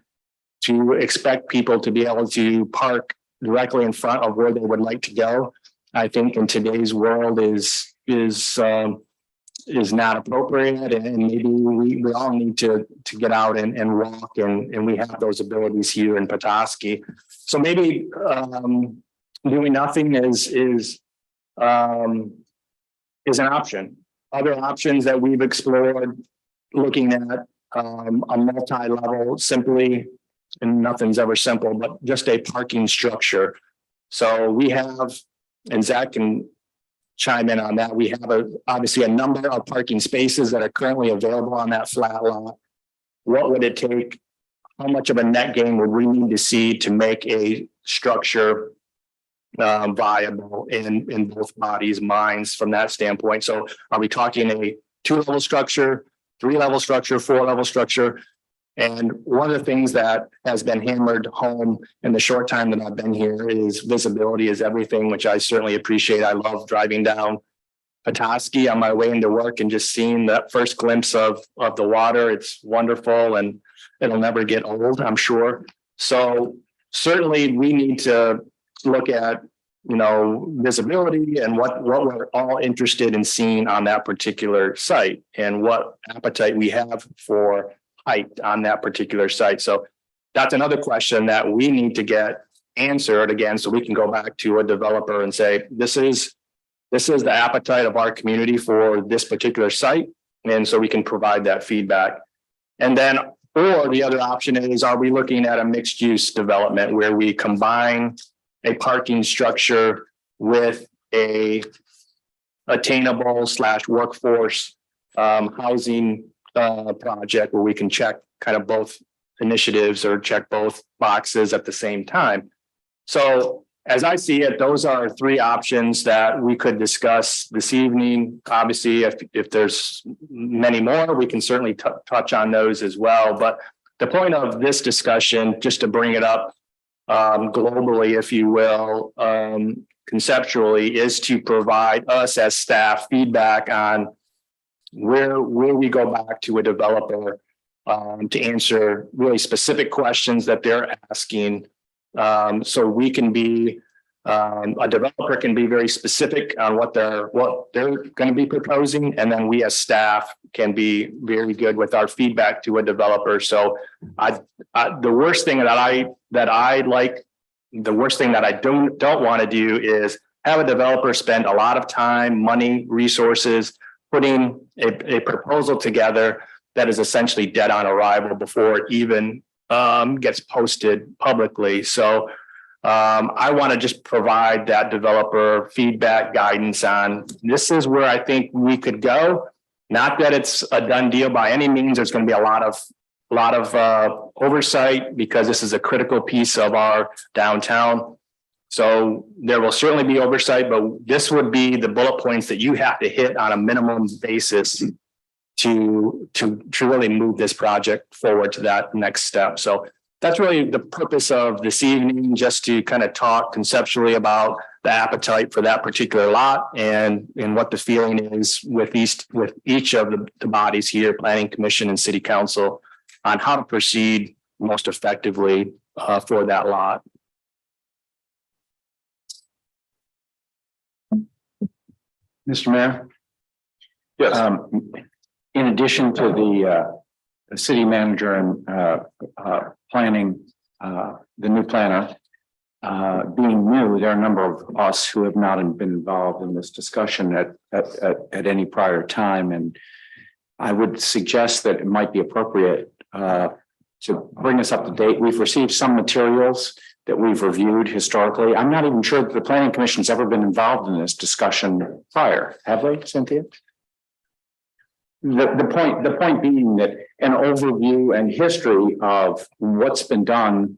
to expect people to be able to park directly in front of where they would like to go. I think in today's world is not appropriate, and maybe we all need to get out and walk, and we have those abilities here in Petoskey. So maybe doing nothing is an option. Other options that we've explored, looking at a multi-level, simply, and nothing's ever simple, but just a parking structure. So we have, and Zach can chime in on that. We have obviously a number of parking spaces that are currently available on that flat lot. What would it take? How much of a net gain would we need to see to make a structure viable in both bodies' minds from that standpoint? So are we talking a 2-level structure, 3-level structure, 4-level structure? And one of the things that has been hammered home in the short time that I've been here is visibility is everything, which I certainly appreciate. I love driving down Petoskey on my way into work and just seeing that first glimpse of the water. It's wonderful, and it'll never get old, I'm sure. So certainly we need to look at, visibility and what we're all interested in seeing on that particular site and what appetite we have for height on that particular site. So that's another question that we need to get answered again, so we can go back to a developer and say, this is the appetite of our community for this particular site. And so we can provide that feedback. And then, or the other option is, are we looking at a mixed use development where we combine a parking structure with a attainable / workforce housing project where we can check kind of both initiatives or check both boxes at the same time. So as I see it, those are 3 options that we could discuss this evening. Obviously, if there's many more, we can certainly touch on those as well. But the point of this discussion, just to bring it up globally, if you will, conceptually, is to provide us as staff feedback on where we go back to a developer to answer really specific questions that they're asking. So we can be, a developer can be very specific on what they're going to be proposing. And then we as staff can be very good with our feedback to a developer. So the worst thing that I like, the worst thing that I don't want to do is have a developer spend a lot of time, money, resources, putting a proposal together that is essentially dead on arrival before it even gets posted publicly. So I want to just provide that developer feedback guidance on this is where I think we could go. Not that it's a done deal by any means. There's going to be a lot of oversight because this is a critical piece of our downtown. So there will certainly be oversight, but this would be the bullet points that you have to hit on a minimum basis to really move this project forward to that next step. So that's really the purpose of this evening, just to kind of talk conceptually about the appetite for that particular lot and what the feeling is with each of the bodies here, Planning Commission and City Council, on how to proceed most effectively for that lot. Mr. Mayor? Yes. In addition to the city manager and planning, the new planner being new, there are a number of us who have not been involved in this discussion at any prior time. And I would suggest that it might be appropriate to bring us up to date. We've received some materials that we've reviewed historically. I'm not even sure that the planning commission's ever been involved in this discussion prior. Have they, Cynthia? The point being that an overview and history of what's been done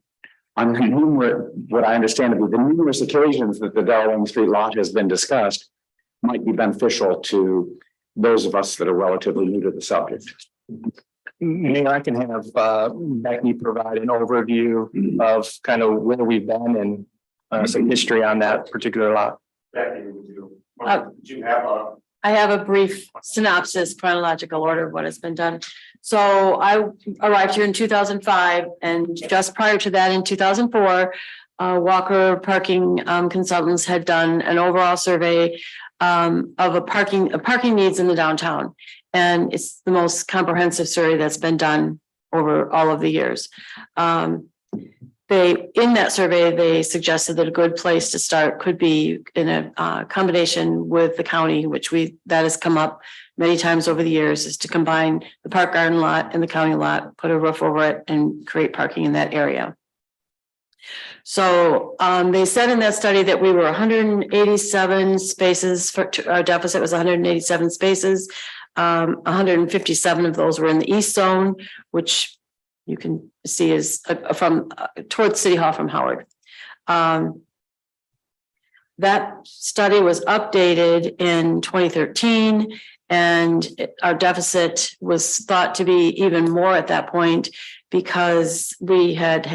on the numerous, what I understand to be the numerous occasions that the Darling Street lot has been discussed might be beneficial to those of us that are relatively new to the subject. Mayor, I can have Becky provide an overview of kind of where we've been and some history on that particular lot. I have a brief synopsis, chronological order of what has been done. So I arrived here in 2005, and just prior to that, in 2004, Walker Parking Consultants had done an overall survey of parking needs in the downtown. And it's the most comprehensive survey that's been done over all of the years. In that survey, they suggested that a good place to start could be in a combination with the county, that has come up many times over the years, is to combine the park garden lot and the county lot, put a roof over it and create parking in that area. So they said in that study that we were 187 spaces, our deficit was 187 spaces. 157 of those were in the east zone, which you can see is from towards City Hall from Howard. That study was updated in 2013, and our deficit was thought to be even more at that point because we had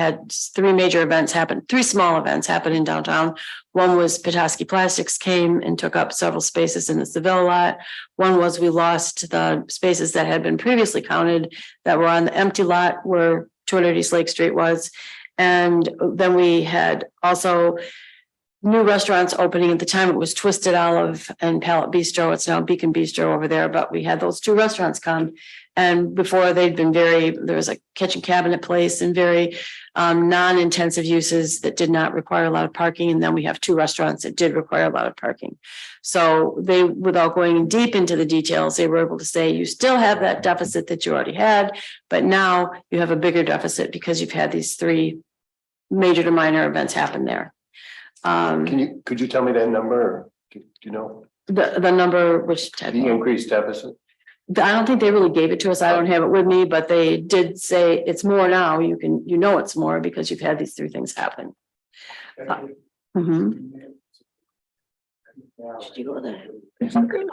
three major events happen, three small events happen in downtown. One was Petoskey Plastics came and took up several spaces in the Seville lot. One was we lost the spaces that had been previously counted that were on the empty lot where 200 East Lake Street was. And then we had also new restaurants opening. At the time it was Twisted Olive and Palette Bistro. It's now Beacon Bistro over there, but we had those two restaurants come. And before they'd been there was a kitchen cabinet place and very non-intensive uses that did not require a lot of parking. And then we have two restaurants that did require a lot of parking. So they, without going deep into the details, they were able to say, you still have that deficit that you already had, but now you have a bigger deficit because you've had these three major to minor events happen there. Could you tell me that number? Or do you know the number which the increased deficit? I don't think they really gave it to us. I don't have it with me, but they did say it's more now. It's more because you've had these three things happen.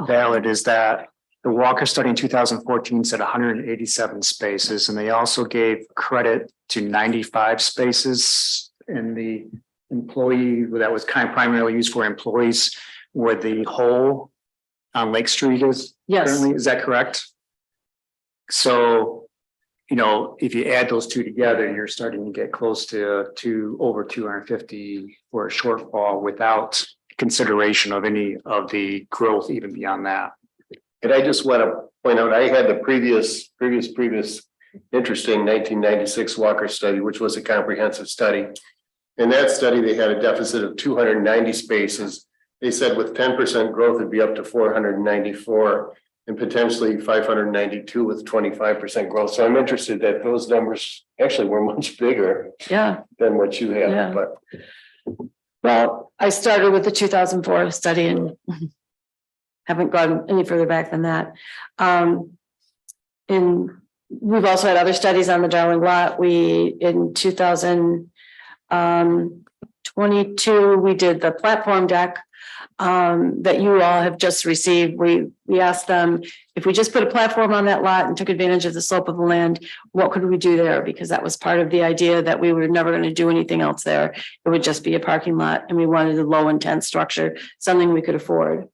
Valid is that the Walker study in 2014 said 187 spaces, and they also gave credit to 95 spaces in the employee that was kind of primarily used for employees where the hole on Lake Street is. Yes. Currently, is that correct? So, if you add those two together, you're starting to get close to over 250 for a shortfall without consideration of any of the growth even beyond that. And I just want to point out, I had the previous interesting 1996 Walker study, which was a comprehensive study. In that study, they had a deficit of 290 spaces. They said with 10% growth, it'd be up to 494 and potentially 592 with 25% growth. So I'm interested that those numbers actually were much bigger than what you have. Yeah. But Well, I started with the 2004 study and haven't gone any further back than that. We've also had other studies on the Darling lot. In 2022, we did the platform deck that you all have just received. We asked them if we just put a platform on that lot and took advantage of the slope of the land, what could we do there? Because that was part of the idea that we were never going to do anything else there. It would just be a parking lot, and we wanted a low intense structure, something we could afford.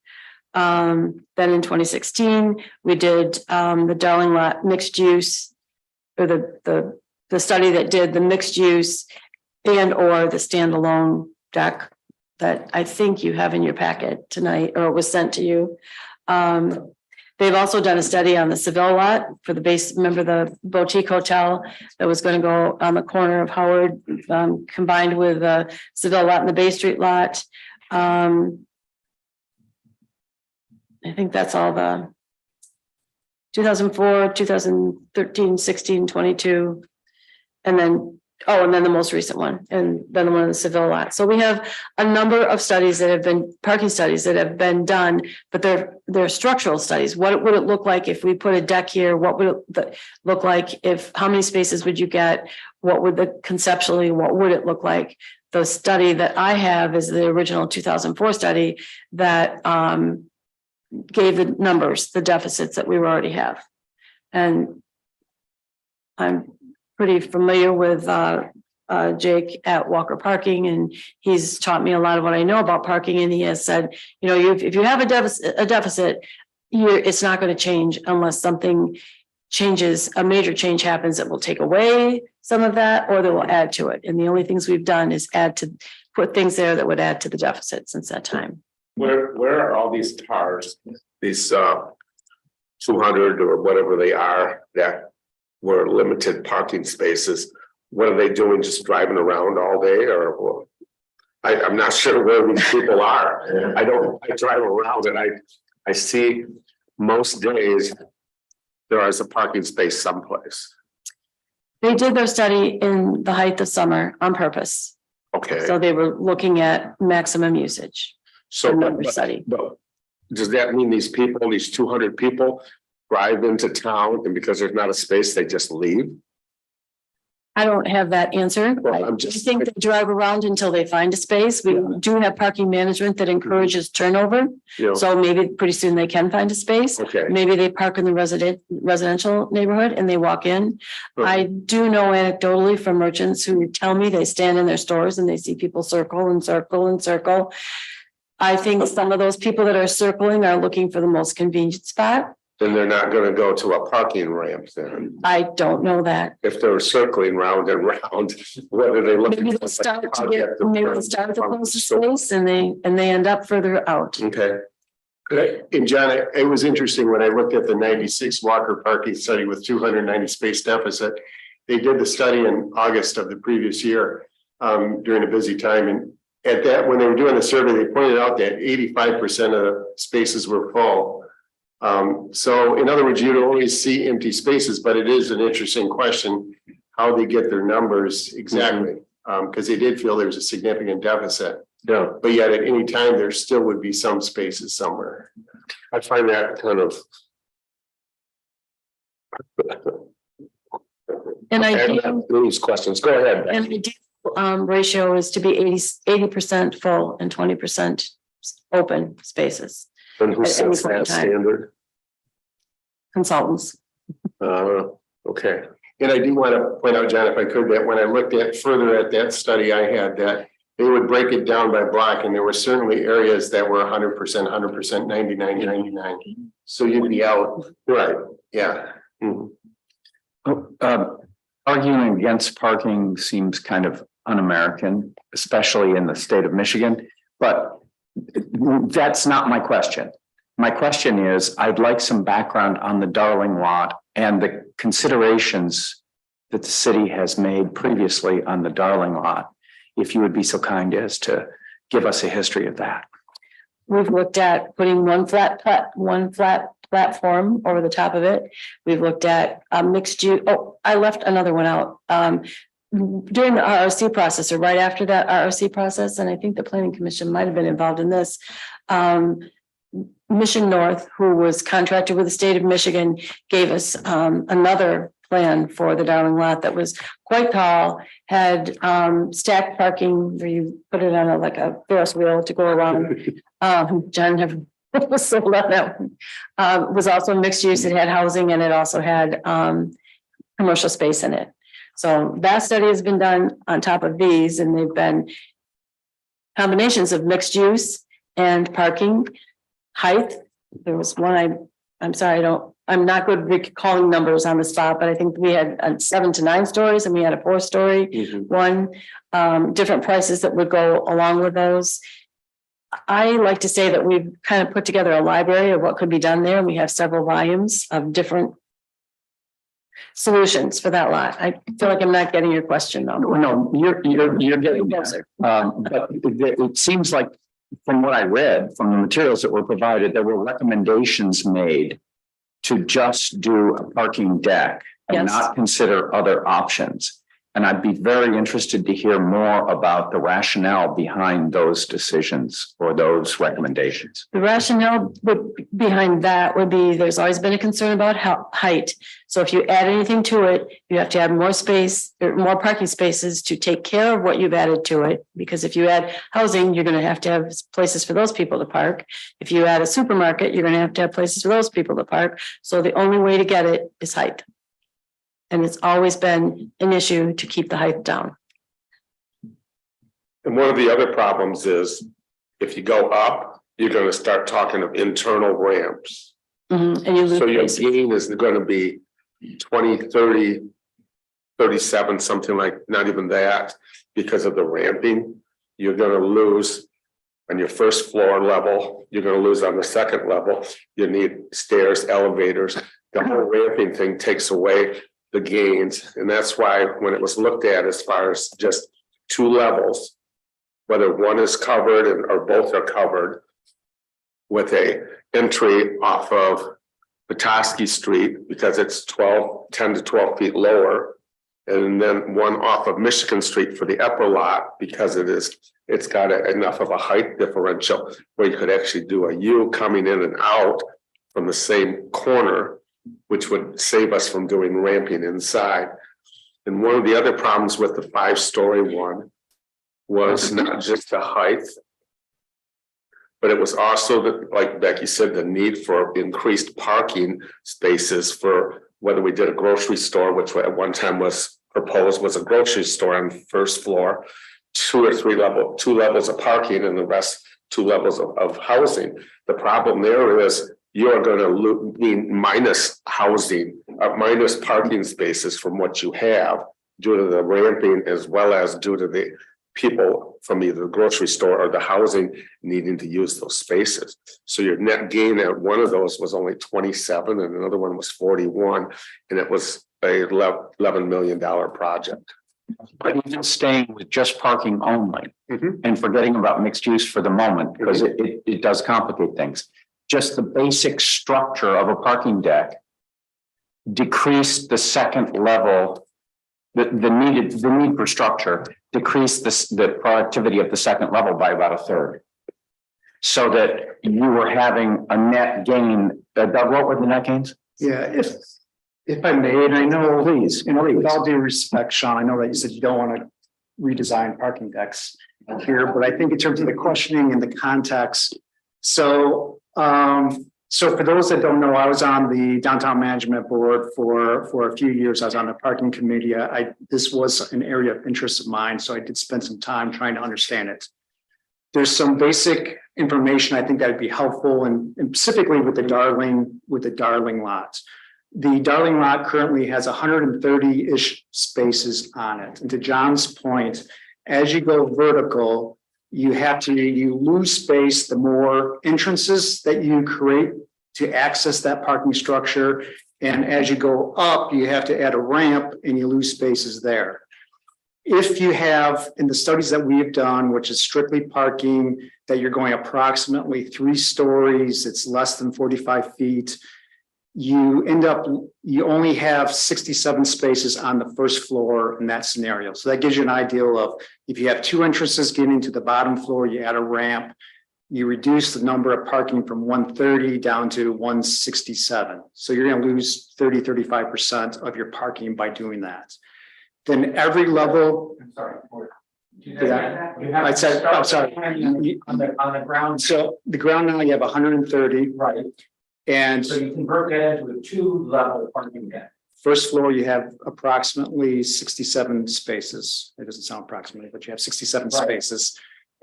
Then in 2016, we did the Darling lot mixed use, or the study that did the mixed use and or the standalone deck that I think you have in your packet tonight, or was sent to you. They've also done a study on the Seville lot for the base. Remember the boutique hotel that was going to go on the corner of Howard, combined with the Seville lot and the Bay Street lot. I think that's all the 2004, 2013, 16, 22. And then Oh, and then the most recent one, and then the one in the Seville lot. So we have a number of studies that have been, parking studies that have been done, but they're structural studies. What would it look like if we put a deck here? What would it look like if, how many spaces would you get? What would conceptually, what would it look like? The study that I have is the original 2004 study that gave the numbers, the deficits that we already have. And I'm pretty familiar with Jake at Walker Parking, and he's taught me a lot of what I know about parking. And he has said, you know, if you have a deficit, it's not going to change unless something changes, a major change happens that will take away some of that, or they will add to it. And the only things we've done is put things there that would add to the deficit since that time. Where are all these cars, these 200 or whatever they are that were limited parking spaces? What are they doing? Just driving around all day, or I'm not sure where these people are. I drive around and I see most days there is a parking space someplace. They did their study in the height of summer on purpose. Okay. So they were looking at maximum usage. So Study. but does that mean these people, these 200 people drive into town and because there's not a space, they just leave? I don't have that answer. Well, I'm I just- think they drive around until they find a space. We do have parking management that encourages turnover. You know, So maybe pretty soon they can find a space. okay. Maybe they park in the residential neighborhood and they walk in. I do know anecdotally from merchants who tell me they stand in their stores and they see people circle and circle and circle. I think some of those people that are circling are looking for the most convenient spot. Then they're not gonna go to a parking ramp then. I don't know that. If they're circling round and round, what are they looking? Maybe for? they'll start at the closest place and they end up further out. Okay, And John, it was interesting when I looked at the 96 Walker parking study with 290 space deficit. They did the study in August of the previous year during a busy time. And at that, when they were doing the survey, they pointed out that 85% of the spaces were full. So in other words, you'd always see empty spaces, but it is an interesting question how they get their numbers exactly. Because they did feel there was a significant deficit. yeah, But yet at any time, there still would be some spaces somewhere. I find that kind of. And I Okay, do, These questions, go ahead. and the ratio is to be 80% full and 20% open spaces. And who at any sets point in that time. standard? Consultants. Okay, And I do want to point out, John, if I could, that when I looked at further at that study I had, that they would break it down by block, and there were certainly areas that were 100%, 99, 99. So you'd be out, right. yeah. Mhm. Arguing against parking seems kind of un-American, especially in the state of Michigan, but that's not my question. My question is, I'd like some background on the Darling lot and the considerations that the city has made previously on the Darling lot. If you would be so kind as to give us a history of that. We've looked at putting one flat platform over the top of it. We've looked at mixed use. Oh, I left another one out. During the RRC process or right after that RRC process, and I think the Planning Commission might have been involved in this. Mission North, who was contracted with the state of Michigan, gave us another plan for the Darling lot that was quite tall, had stacked parking where you put it on a Ferris wheel to go around. John never was sold on that one. Was also mixed use. It had housing and it also had commercial space in it. So that study has been done on top of these, and they've been combinations of mixed use and parking height. There was one, I'm sorry, I'm not good recalling numbers on the spot, but I think we had 7 to 9 stories and we had a 4-story one, different prices that would go along with those. I like to say that we've kind of put together a library of what could be done there. And we have several volumes of different solutions for that lot. I feel like I'm not getting your question though. No, you're getting there. Closer. But it seems like from what I read, from the materials that were provided, there were recommendations made to just do a parking deck and Yes. not consider other options. And I'd be very interested to hear more about the rationale behind those decisions or those recommendations. The rationale behind that would be, there's always been a concern about height. So if you add anything to it, you have to add more space, or more parking spaces to take care of what you've added to it. Because if you add housing, you're gonna have to have places for those people to park. If you add a supermarket, you're gonna have to have places for those people to park. So the only way to get it is height. And it's always been an issue to keep the height down. And one of the other problems is if you go up, you're gonna start talking of internal ramps. And you lose So your spaces. gain is gonna be 20, 30, 37, something like, not even that, because of the ramping. You're gonna lose on your first floor level, you're gonna lose on the second level. You need stairs, elevators. The whole ramping thing takes away the gains. And that's why when it was looked at as far as just two levels, whether one is covered or both are covered with a entry off of Petoskey Street, because it's 10 to 12 feet lower. And then one off of Michigan Street for the upper lot, because it's got enough of a height differential where you could actually do a U coming in and out from the same corner, which would save us from doing ramping inside. And one of the other problems with the 5-story one was not just the height, but it was also that, like Becky said, the need for increased parking spaces for whether we did a grocery store, which at one time was proposed was a grocery store on the first floor, 2 levels of parking, and the rest 2 levels of housing. The problem there is you are going to be minus housing, minus parking spaces from what you have due to the ramping, as well as due to the people from either the grocery store or the housing needing to use those spaces. So your net gain at one of those was only 27 and another one was 41, and it was a $11 million project. But even staying with just parking only and forgetting about mixed use for the moment, because it does complicate things. Just the basic structure of a parking deck decreased the second level, the need for structure decreased the productivity of the second level by about a third. So that you were having a net gain. Doug, what were the net gains? Yeah, if I may, and I know, please, with all due respect, Sean, I know that you said you don't want to redesign parking decks here, but I think in terms of the questioning and the context. So for those that don't know, I was on the downtown management board for a few years. I was on the parking committee. This was an area of interest of mine, so I did spend some time trying to understand it. There's some basic information I think that would be helpful, and specifically with the Darling lot. The Darling lot currently has 130-ish spaces on it. And to John's point, as you go vertical, you lose space the more entrances that you create to access that parking structure. And as you go up, you have to add a ramp and you lose spaces there. If you have, in the studies that we have done, which is strictly parking, that you're going approximately 3 stories, it's less than 45 feet, you only have 67 spaces on the first floor in that scenario. So that gives you an idea of, if you have 2 entrances getting to the bottom floor, you add a ramp, you reduce the number of parking from 130 down to 167. So you're going to lose 35% of your parking by doing that. Then every level. I'm sorry. I said, I'm sorry. On the ground. So the ground now you have 130. Right. And so you convert that into a 2-level parking deck. First floor, you have approximately 67 spaces. It doesn't sound approximately, but you have 67 spaces.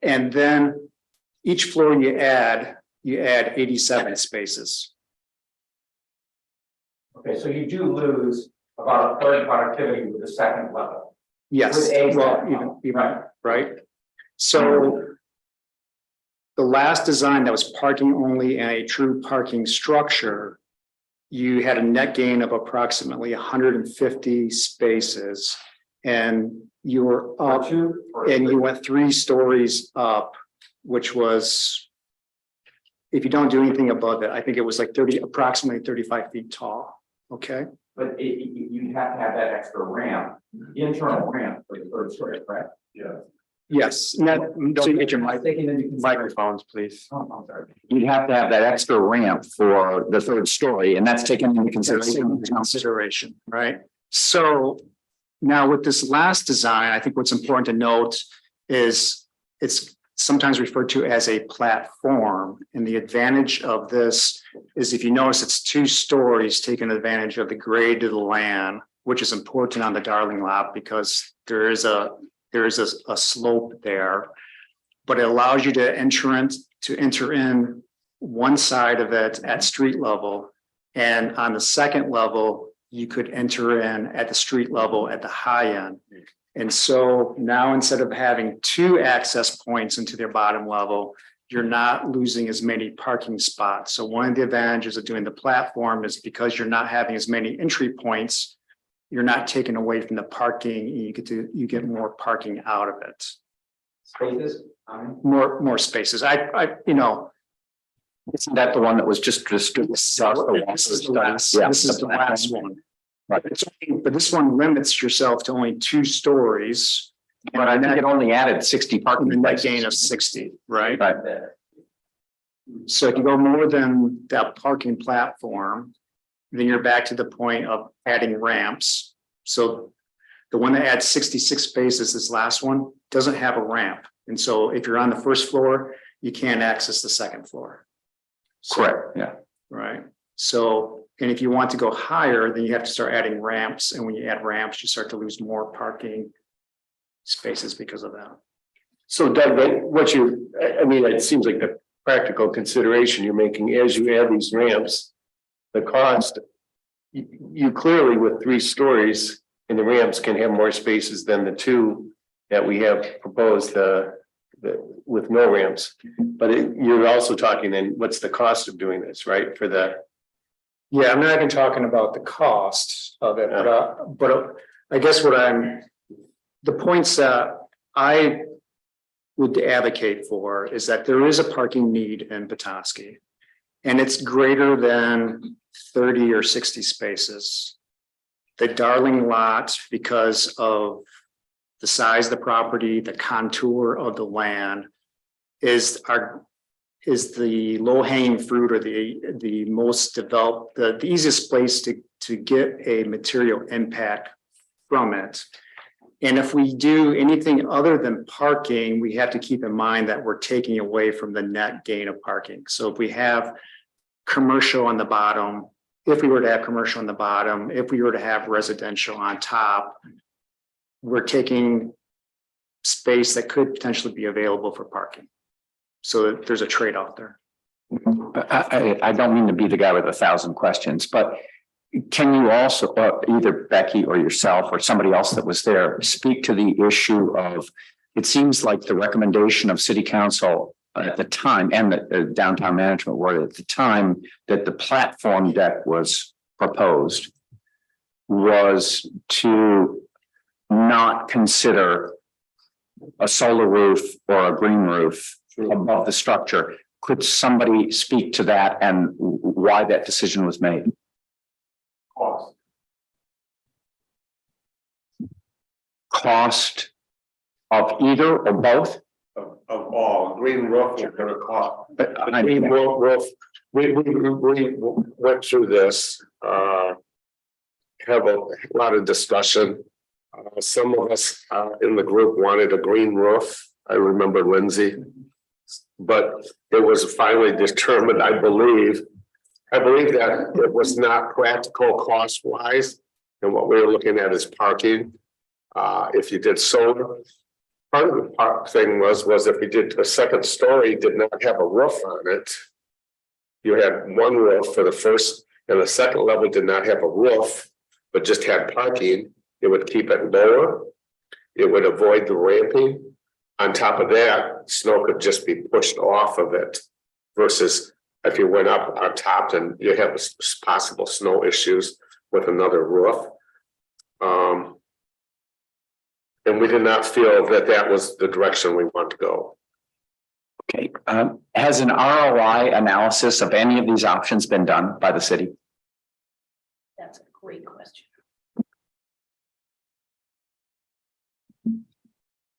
And then each floor you add 87 spaces. Okay, so you do lose about a third productivity with the second level. Yes, well, even right. So the last design that was parking only and a true parking structure, you had a net gain of approximately 150 spaces, and you were up and you went 3 stories up, which was, if you don't do anything above it, I think it was like approximately 35 feet tall. Okay. But you'd have to have that extra ramp, internal ramp for the third story, correct? Yes, don't get your microphones, please. Oh, I'm sorry. You'd have to have that extra ramp for the third story, and that's taken into Consideration, right? So now with this last design, I think what's important to note is it's sometimes referred to as a platform. And the advantage of this is if you notice, it's 2 stories taking advantage of the grade to the land, which is important on the Darling lot because there is a slope there. But it allows you to enter in one side of it at street level. And on the second level, you could enter in at the street level at the high end. And so now instead of having 2 access points into their bottom level, you're not losing as many parking spots. So one of the advantages of doing the platform is because you're not having as many entry points, you're not taking away from the parking. You get more parking out of it. Spaces? More spaces. Isn't that the one that was just This is the last one. Right. But this one limits yourself to only 2 stories. But I think it only added 60 parking And a net spaces. gain of 60, right? Right. So if you go more than that parking platform, then you're back to the point of adding ramps. So the one that adds 66 spaces, this last one, doesn't have a ramp. And so if you're on the first floor, you can't access the second floor. Correct, yeah. Right? So, and if you want to go higher, then you have to start adding ramps. And when you add ramps, you start to lose more parking spaces because of that. So Doug, it seems like the practical consideration you're making as you add these ramps, the cost, you clearly with 3 stories and the ramps can have more spaces than the 2 that we have proposed with no ramps. But you're also talking then what's the cost of doing this, right? For the. Yeah, I'm not even talking about the cost of it, but I guess the points that I would advocate for is that there is a parking need in Petoskey. And it's greater than 30 or 60 spaces. The Darling lot, because of the size of the property, the contour of the land, is the low hanging fruit or the most developed, the easiest place to get a material impact from it. And if we do anything other than parking, we have to keep in mind that we're taking away from the net gain of parking. So if we have commercial on the bottom, if we were to have commercial on the bottom, if we were to have residential on top, we're taking space that could potentially be available for parking. So there's a trade-off there. I don't mean to be the guy with 1,000 questions, but can you also, either Becky or yourself or somebody else that was there, speak to the issue of, it seems like the recommendation of City Council at the time and the downtown management were at the time that the platform deck was proposed was to not consider a solar roof or a green roof above the structure. Could somebody speak to that and why that decision was made? Cost of either or both? Of all, green roof, you're gonna cost. I Green mean, roof, we went through this, have a lot of discussion. Some of us in the group wanted a green roof. I remember Lindsay. But it was finally determined, I believe that it was not practical cost wise. And what we were looking at is parking. If you did solar, part of the thing was if you did a second story, did not have a roof on it. You had one roof for the first and the second level did not have a roof, but just had parking. It would keep it lower. It would avoid the ramping. On top of that, snow could just be pushed off of it versus if you went up on top and you have possible snow issues with another roof. And we did not feel that was the direction we want to go. okay. Has an ROI analysis of any of these options been done by the city? That's a Great question.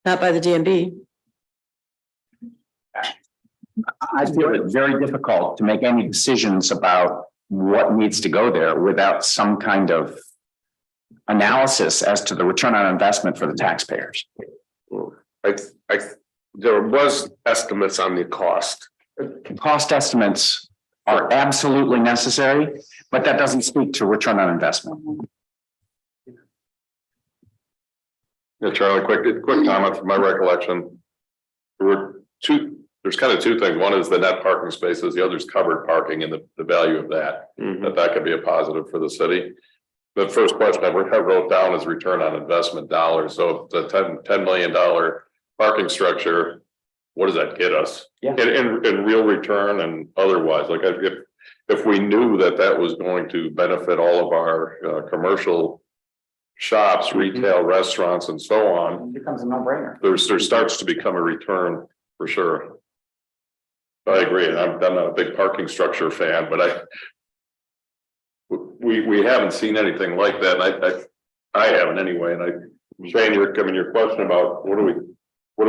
Not by the DMB. I feel it very difficult to make any decisions about what needs to go there without some kind of analysis as to the return on investment for the taxpayers. I, there was estimates on the cost. Cost estimates are absolutely necessary, but that doesn't speak to return on investment. Yeah, Charlie, quick comment from my recollection. There's kind of two things. One is the net parking spaces, the other is covered parking and the value of that, that could be a positive for the city. The first question I wrote down is return on investment dollars. So the $10 million parking structure, what does that get us? Yeah. In real return and otherwise, like if we knew that was going to benefit all of our commercial shops, retail, restaurants, and so on, It becomes a no-brainer. there starts to become a return for sure. I agree, and I'm not a big parking structure fan, but we haven't seen anything like that. And I haven't anyway. And Shane, your question about what do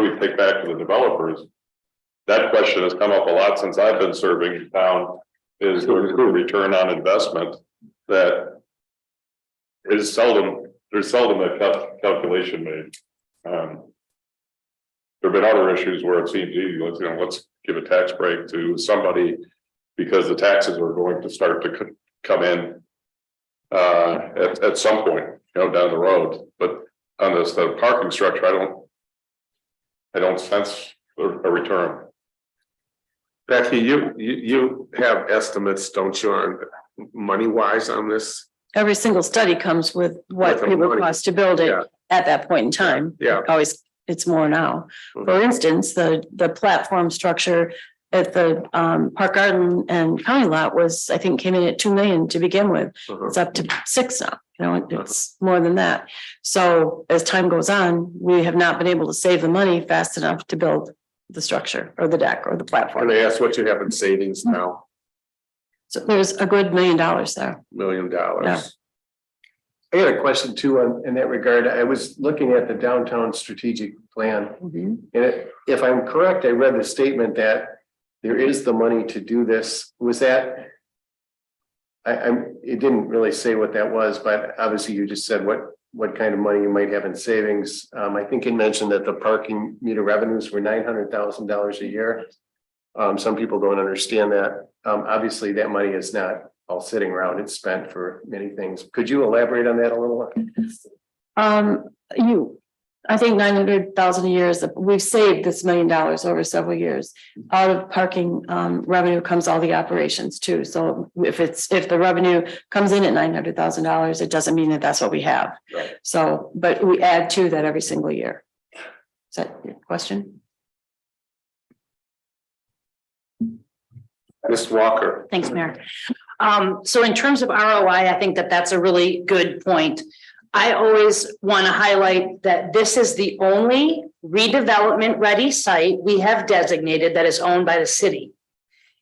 we take back to the developers? That question has come up a lot since I've been serving in town. Is the return on investment that is seldom. There's seldom a calculation made. There have been other issues where it seems easy. Let's give a tax break to somebody because the taxes are going to start to come in at some point, down the road. But on the parking structure, I don't sense a return. Becky, you have estimates, don't you, on money wise on this? Every single study comes with what With the it would money. cost to build it Yeah. at that point in time. Yeah. Always, it's more now. For instance, the platform structure at the Park Garden and County Lot was, I think, came in at 2 million to begin with. It's up to 6 now. It's more than that. So as time goes on, we have not been able to save the money fast enough to build the structure or the deck or the platform. And they ask what you have in savings now, So there's a good $1 million there. $1 million. Yeah. I got a question too in that regard. I was looking at the downtown strategic plan. And if I'm correct, I read the statement that there is the money to do this. Was that? It didn't really say what that was, but obviously you just said what kind of money you might have in savings. I think it mentioned that the parking meter revenues were $900,000 a year. Some people don't understand that. Obviously that money is not all sitting around. It's spent for many things. Could you elaborate on that a little? I think 900,000 a year is, we've saved this $1 million over several years. Out of parking revenue comes all the operations too. So if the revenue comes in at $900,000, it doesn't mean that that's what we have. Right. So, but we add to that every single year. Is that your question? Ms. Walker. Thanks, Mayor. So in terms of ROI, I think that that's a really good point. I always want to highlight that this is the only redevelopment ready site we have designated that is owned by the city.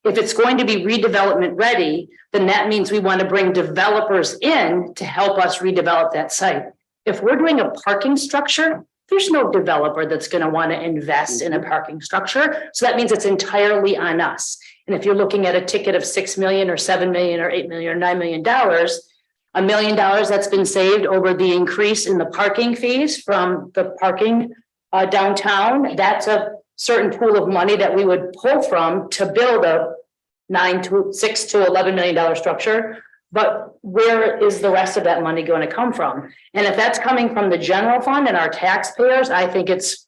If it's going to be redevelopment ready, then that means we want to bring developers in to help us redevelop that site. If we're doing a parking structure, there's no developer that's going to want to invest in a parking structure. So that means it's entirely on us. And if you're looking at a ticket of 6 million or 7 million or 8 million or $9 million, $1 million that's been saved over the increase in the parking fees from the parking downtown, that's a certain pool of money that we would pull from to build a $6 to $11 million structure. But where is the rest of that money going to come from? And if that's coming from the general fund and our taxpayers, I think it's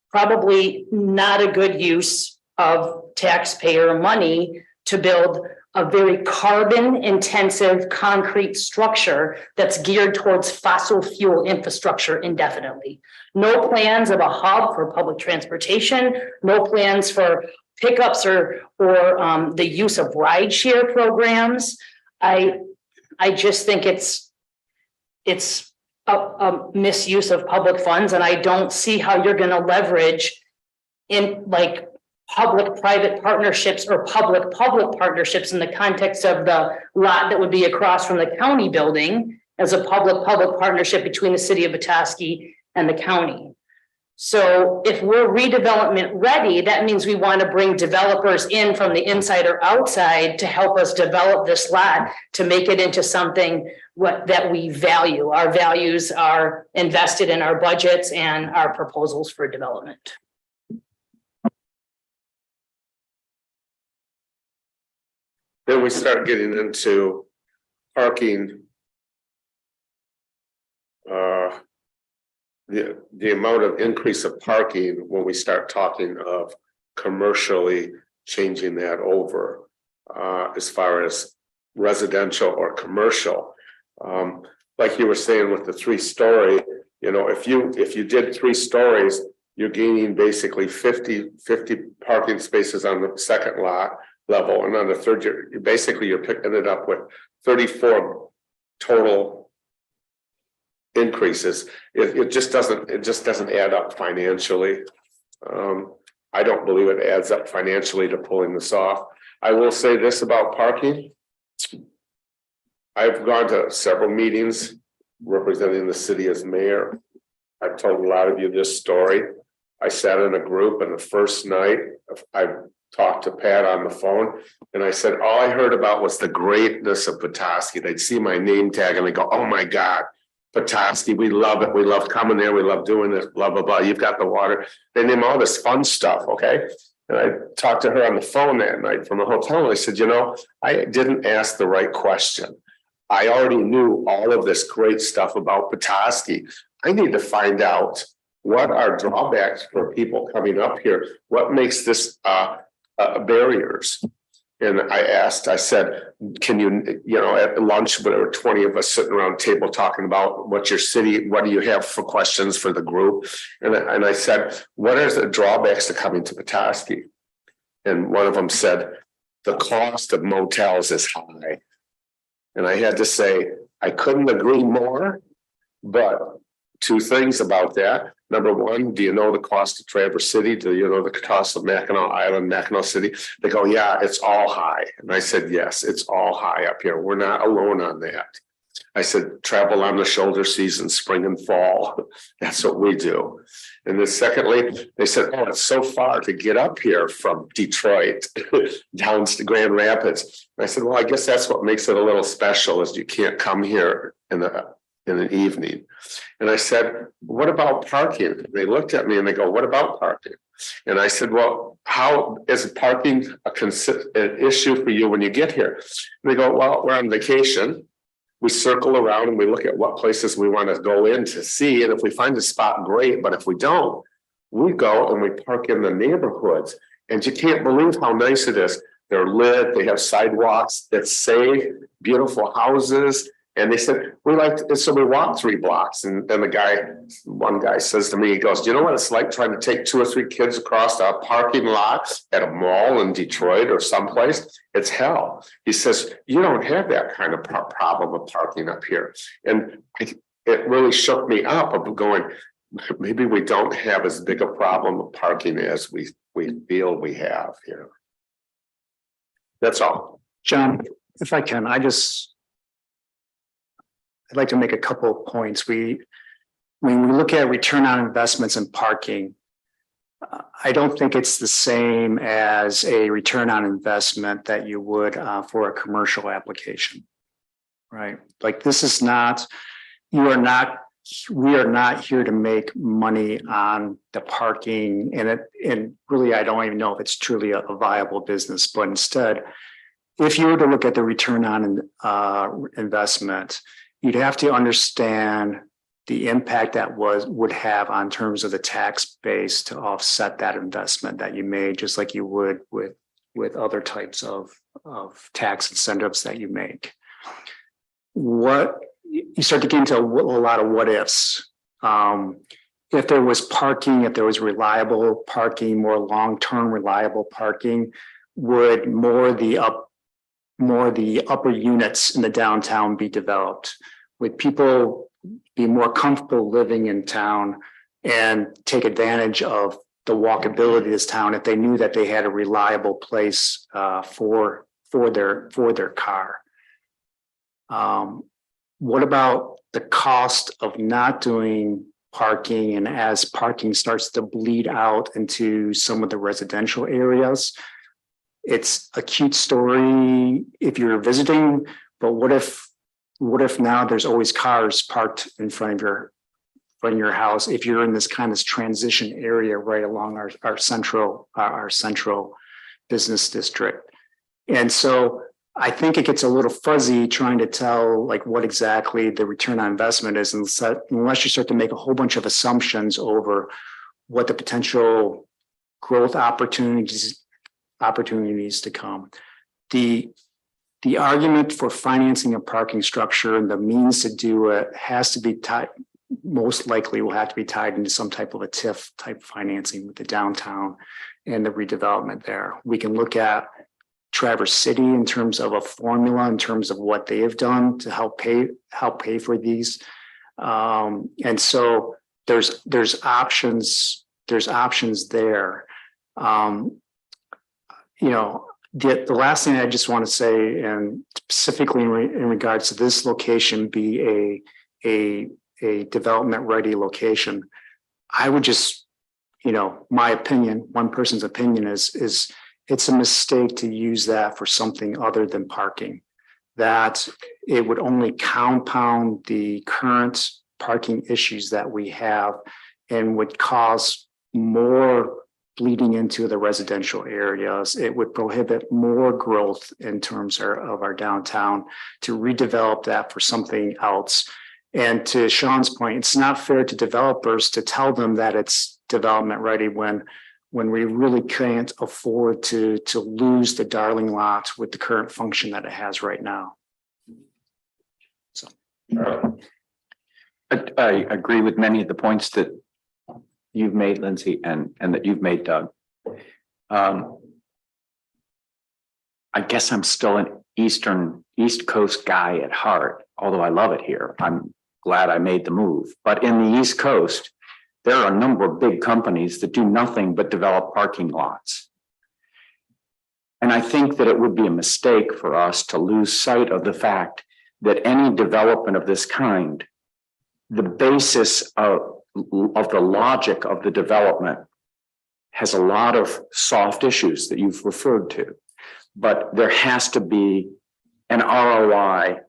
probably not a good use of taxpayer money to build a very carbon intensive concrete structure that's geared towards fossil fuel infrastructure indefinitely. No plans of a hub for public transportation, no plans for pickups or the use of rideshare programs. I just think it's a misuse of public funds, and I don't see how you're going to leverage in like public-private partnerships or public-public partnerships in the context of the lot that would be across from the county building as a public partnership between the city of Petoskey and the county. So if we're redevelopment ready, that means we want to bring developers in from the inside or outside to help us develop this lot to make it into something that we value. Our values are invested in our budgets and our proposals for development. Then we start getting into parking. The amount of increase of parking when we start talking of commercially changing that over as far as residential or commercial. Like you were saying with the 3-story, you know, if you did 3 stories, you're gaining basically 50 parking spaces on the second lot level, and on the third, you're picking it up with 34 total increases. It just doesn't add up financially. I don't believe it adds up financially to pulling this off. I will say this about parking. I've gone to several meetings representing the city as mayor. I've told a lot of you this story. I sat in a group, and the first night I talked to Pat on the phone, and I said, all I heard about was the greatness of Petoskey. They'd see my name tag and they go, oh my God, Petoskey, we love it. We love coming there. We love doing this, blah, blah, blah. You've got the water. They name all this fun stuff, okay? And I talked to her on the phone that night from the hotel, and I said, you know, I didn't ask the right question. I already knew all of this great stuff about Petoskey. I need to find out what are drawbacks for people coming up here. What makes this barriers? And I said, can you, you know, at lunch, there were 20 of us sitting around the table talking about what your city, what do you have for questions for the group? And I said, what are the drawbacks to coming to Petoskey? And one of them said, the cost of motels is high. And I had to say, I couldn't agree more, but 2 things about that. Number one, do you know the cost of Traverse City? Do you know the cost of Mackinac Island, Mackinac City? They go, yeah, it's all high. And I said, yes, it's all high up here. We're not alone on that. I said, travel on the shoulder season, spring and fall. That's what we do. And then secondly, they said, oh, it's so far to get up here from Detroit down to Grand Rapids. And I said, well, I guess that's what makes it a little special is you can't come here in an evening. And I said, what about parking? They looked at me and they go, what about parking? And I said, well, how is parking an issue for you when you get here? And they go, well, we're on vacation. We circle around and we look at what places we want to go in to see. And if we find a spot, great. But if we don't, we go and we park in the neighborhoods. And you can't believe how nice it is. They're lit, they have sidewalks that's safe, beautiful houses. And they said, so we walked 3 blocks. And then one guy says to me, he goes, do you know what it's like trying to take 2 or 3 kids across a parking lot at a mall in Detroit or someplace? It's hell. He says, you don't have that kind of problem of parking up here. And it really shook me up of going, maybe we don't have as big a problem of parking as we feel we have here. That's all. John, if I can, I'd like to make a couple of points. When we look at return on investments in parking, I don't think it's the same as a return on investment that you would for a commercial application, right? Like this is not, we are not here to make money on the parking, and really, I don't even know if it's truly a viable business, but instead, if you were to look at the return on investment, you'd have to understand the impact that would have on terms of the tax base to offset that investment that you made, just like you would with other types of tax incentives that you make. What you start to get into a lot of what ifs. If there was parking, if there was reliable parking, more long-term reliable parking, would more of the upper units in the downtown be developed? Would people be more comfortable living in town and take advantage of the walkability of this town if they knew that they had a reliable place for their car? what about the cost of not doing parking, and as parking starts to bleed out into some of the residential areas? It's a cute story if you're visiting, but what if now there's always cars parked in front of your house if you're in this kind of transition area right along our central business district? And so I think it gets a little fuzzy trying to tell like what exactly the return on investment is, unless you start to make a whole bunch of assumptions over what the potential growth opportunities to come. The argument for financing a parking structure and the means to do it has to be tied, most likely will have to be tied into some type of a TIF type financing with the downtown and the redevelopment there. We can look at Traverse City in terms of a formula, in terms of what they have done to help pay for these. And so there's options there. The last thing I just want to say, and specifically in regards to this location be a development ready location, I would just, my opinion, one person's opinion is it's a mistake to use that for something other than parking, that it would only compound the current parking issues that we have and would cause more bleeding into the residential areas. It would prohibit more growth in terms of our downtown to redevelop that for something else. And to Sean's point, it's not fair to developers to tell them that it's development ready when we really can't afford to lose the Darling lot with the current function that it has right now. So I agree with many of the points that you've made, Lindsay, and that you've made, Doug. I guess I'm still an East Coast guy at heart, although I love it here. I'm glad I made the move. But in the East Coast, there are a number of big companies that do nothing but develop parking lots. And I think that it would be a mistake for us to lose sight of the fact that any development of this kind, the basis of the logic of the development has a lot of soft issues that you've referred to, but there has to be an ROI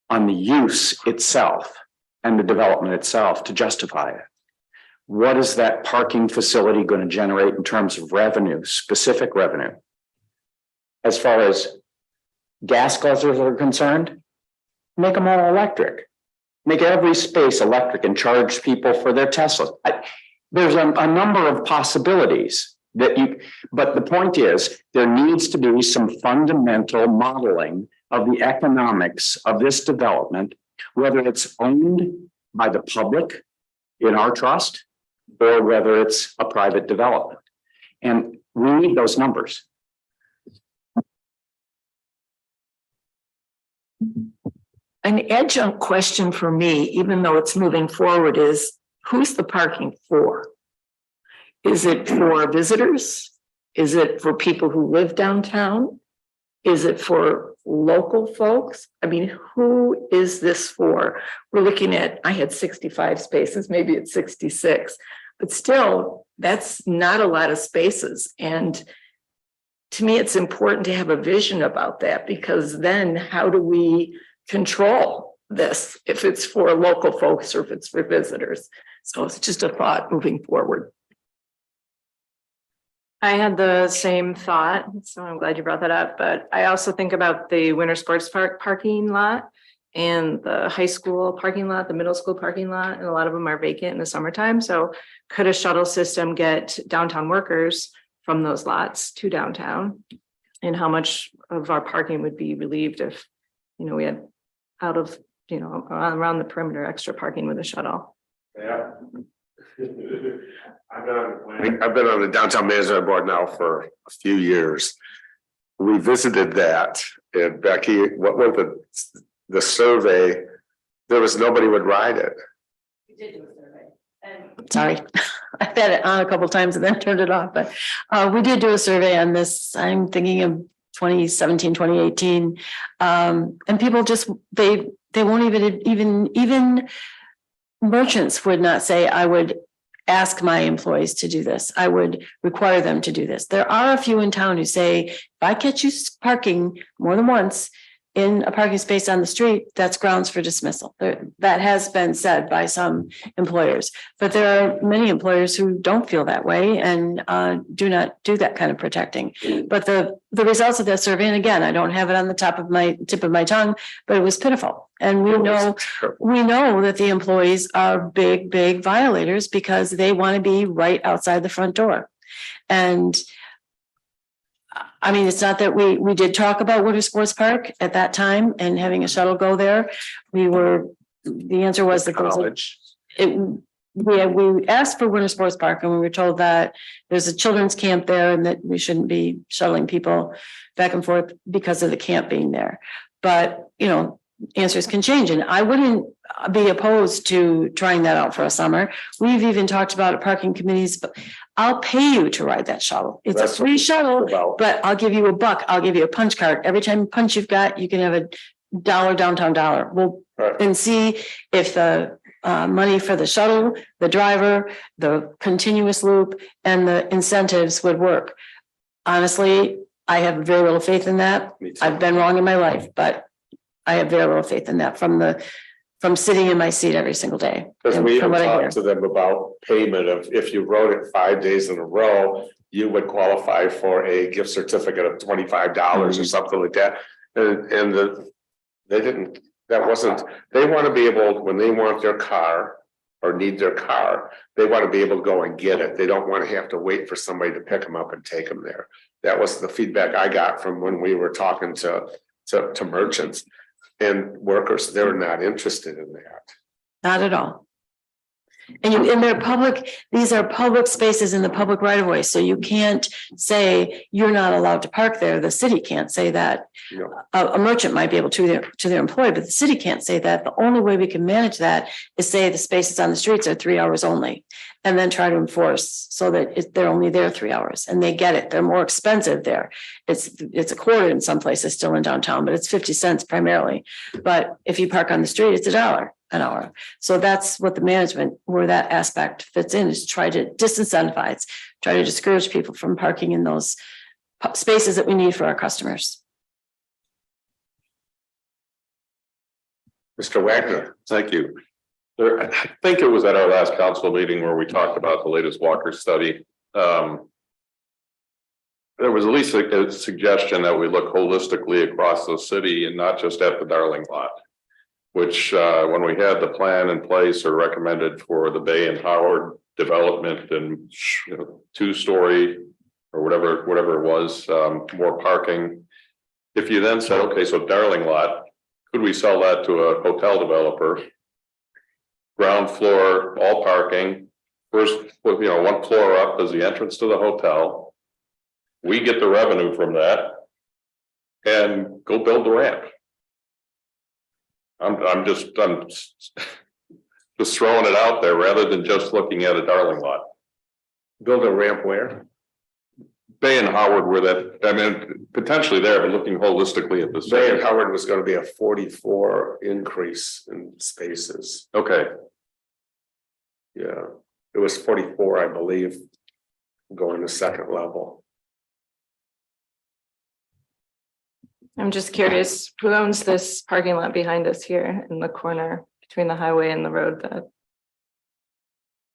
on the use itself and the development itself to justify it. What is that parking facility going to generate in terms of revenue, specific revenue? As far as gas guzzlers are concerned, make them all electric. Make every space electric and charge people for their Teslas. There's a number of possibilities but the point is there needs to be some fundamental modeling of the economics of this development, whether it's owned by the public in our trust or whether it's a private development. And we need those numbers. An adjunct question for me, even though it's moving forward, is who's the parking for? Is it for visitors? Is it for people who live downtown? Is it for local folks? I mean, who is this for? We're looking at, I had 65 spaces, maybe it's 66, but still, that's not a lot of spaces. And to me, it's important to have a vision about that, because then how do we control this if it's for local folks or if it's for visitors? So it's just a thought moving forward. I had the same thought, so I'm glad you brought that up, but I also think about the winter sports park parking lot and the high school parking lot, the middle school parking lot, and a lot of them are vacant in the summertime. So could a shuttle system get downtown workers from those lots to downtown? And how much of our parking would be relieved if, we had out of, around the perimeter extra parking with a shuttle? Yeah. I've been on the downtown management board now for a few years. We visited that, and Becky, what was the survey? There was nobody would ride it. We did do a survey. And sorry, I've had it on a couple of times and then turned it off, but we did do a survey on this. I'm thinking of 2017, 2018. And people just, they won't even merchants would not say, I would ask my employees to do this. I would require them to do this. There are a few in town who say, if I catch you parking more than once in a parking space on the street, that's grounds for dismissal. That has been said by some employers, but there are many employers who don't feel that way and do not do that kind of protecting. But the results of that survey, and again, I don't have it on the tip of my tongue, but it was pitiful. And we know that the employees are big violators because they want to be right outside the front door. And I mean, it's not that we did talk about Winter Sports Park at that time and having a shuttle go there. The answer was that we asked for Winter Sports Park and we were told that there's a children's camp there and that we shouldn't be shuttling people back and forth because of the camp being there. But, you know, answers can change and I wouldn't be opposed to trying that out for a summer. We've even talked about it, parking committees, but I'll pay you to ride that shuttle. It's a free shuttle, but I'll give you $1. I'll give you a punch card. Every time punch you've got, you can have $1 downtown dollar. We'll and see if the money for the shuttle, the driver, the continuous loop and the incentives would work. Honestly, I have very little faith in that. I've been wrong in my life, but I have very little faith in that from sitting in my seat every single day. Because we even talked to them about payment of if you wrote it 5 days in a row, you would qualify for a gift certificate of $25 or something like that. They want to be able, when they want their car or need their car, they want to be able to go and get it. They don't want to have to wait for somebody to pick them up and take them there. That was the feedback I got from when we were talking to merchants. And workers, they're not interested in that. Not at all. And they're public, these are public spaces in the public right of way. So you can't say you're not allowed to park there. The city can't say that. No. A merchant might be able to their employee, but the city can't say that. The only way we can manage that is say the spaces on the streets are 3 hours only. And then try to enforce so that they're only there 3 hours and they get it. They're more expensive there. It's a quarter in some places still in downtown, but it's 50 cents primarily. But if you park on the street, it's $1 an hour. So that's what the management, where that aspect fits in, is try to disincentivize, try to discourage people from parking in those spaces that we need for our customers. Mr. Wagner. Thank you. I think it was at our last council meeting where we talked about the latest Walker study. There was at least a suggestion that we look holistically across the city and not just at the Darling lot. Which when we had the plan in place or recommended for the Bay and Howard development and 2-story or whatever it was, more parking. If you then said, okay, so Darling lot, could we sell that to a hotel developer? Ground floor, all parking, first, 1 floor up is the entrance to the hotel. We get the revenue from that and go build the ramp. I'm just throwing it out there rather than just looking at a Darling lot. Build a ramp where? Bay and Howard were that, I mean, potentially there, but looking holistically at the Bay and city. Howard was going to be a 44 increase in spaces. Okay, Yeah, it was 44, I believe, going to second level. I'm just curious, who owns this parking lot behind us here in the corner between the highway and the road,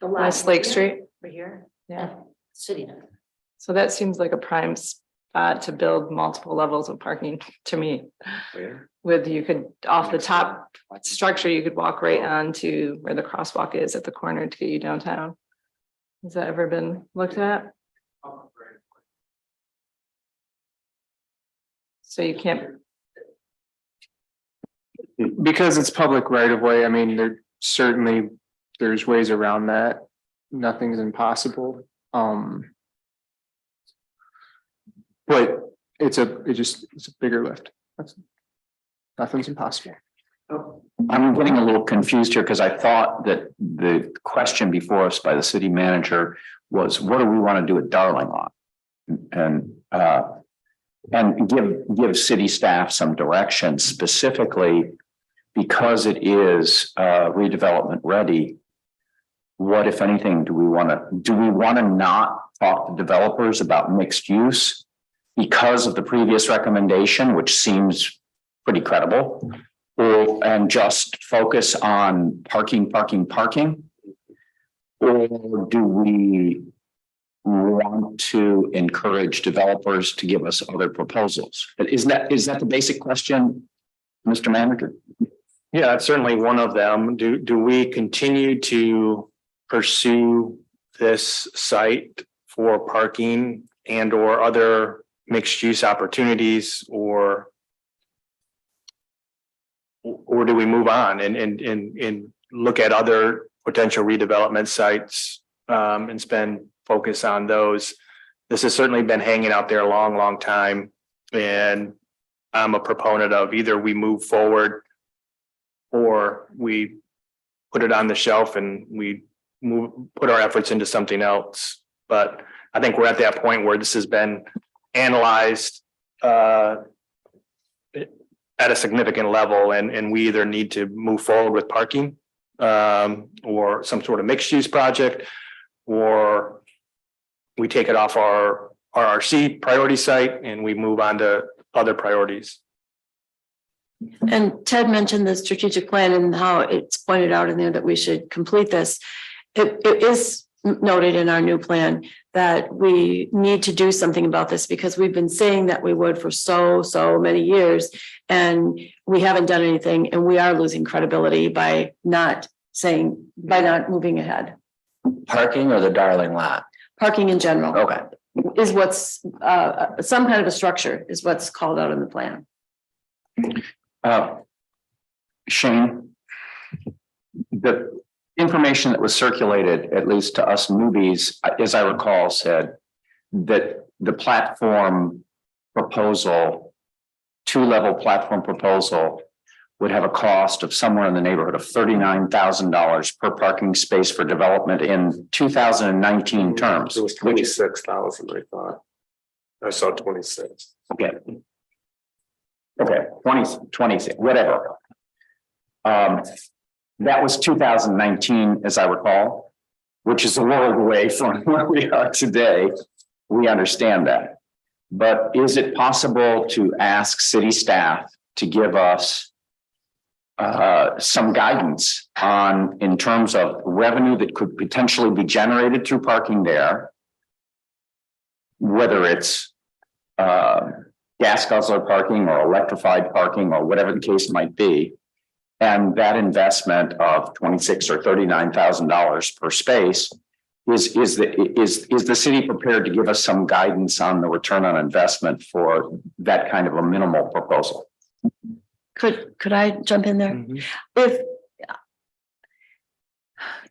the West Lake Street? Over here, Yeah, city. so that seems like a prime spot to build multiple levels of parking to me. Where? With, you could, off the top structure, you could walk right onto where the crosswalk is at the corner to get you downtown. Has that ever been looked at? So you can't, Because it's public right of way, I mean, there's ways around that. Nothing's impossible. But it's a bigger lift. Nothing's impossible. I'm getting a little confused here because I thought that the question before us by the city manager was, what do we want to do at Darling lot? And and give city staff some direction specifically because it is redevelopment ready. What, if anything, do we want to not talk to developers about mixed use because of the previous recommendation, which seems pretty credible, and just focus on parking? Or do we want to encourage developers to give us other proposals? Is that the basic question, Mr. Manager? Yeah, that's certainly one of them. Do we continue to pursue this site for parking and or other mixed use opportunities, or do we move on and look at other potential redevelopment sites and spend focus on those? This has certainly been hanging out there a long time, and I'm a proponent of either we move forward or we put it on the shelf and we put our efforts into something else. But I think we're at that point where this has been analyzed at a significant level, and we either need to move forward with parking or some sort of mixed use project, or we take it off our RRC priority site and we move on to other priorities. And Ted mentioned the strategic plan and how it's pointed out in there that we should complete this. It is noted in our new plan that we need to do something about this because we've been saying that we would for so many years, and we haven't done anything, and we are losing credibility by not moving ahead. Parking or the Darling lot? Parking in general. Okay. Is what's some kind of a structure is what's called out in the plan. Shane, the information that was circulated, at least to us newbies, as I recall, said that the platform proposal, 2-level platform proposal, would have a cost of somewhere in the neighborhood of $39,000 per parking space for development in 2019 terms. It was 26,000, I thought. I saw 26. Okay. 26, whatever. That was 2019, as I recall, which is a world away from where we are today. We understand that. But is it possible to ask city staff to give us some guidance in terms of revenue that could potentially be generated through parking there, whether it's gas guzzler parking or electrified parking or whatever the case might be, and that investment of $26,000 or $39,000 per space, is the city prepared to give us some guidance on the return on investment for that kind of a minimal proposal? Could I jump in there? If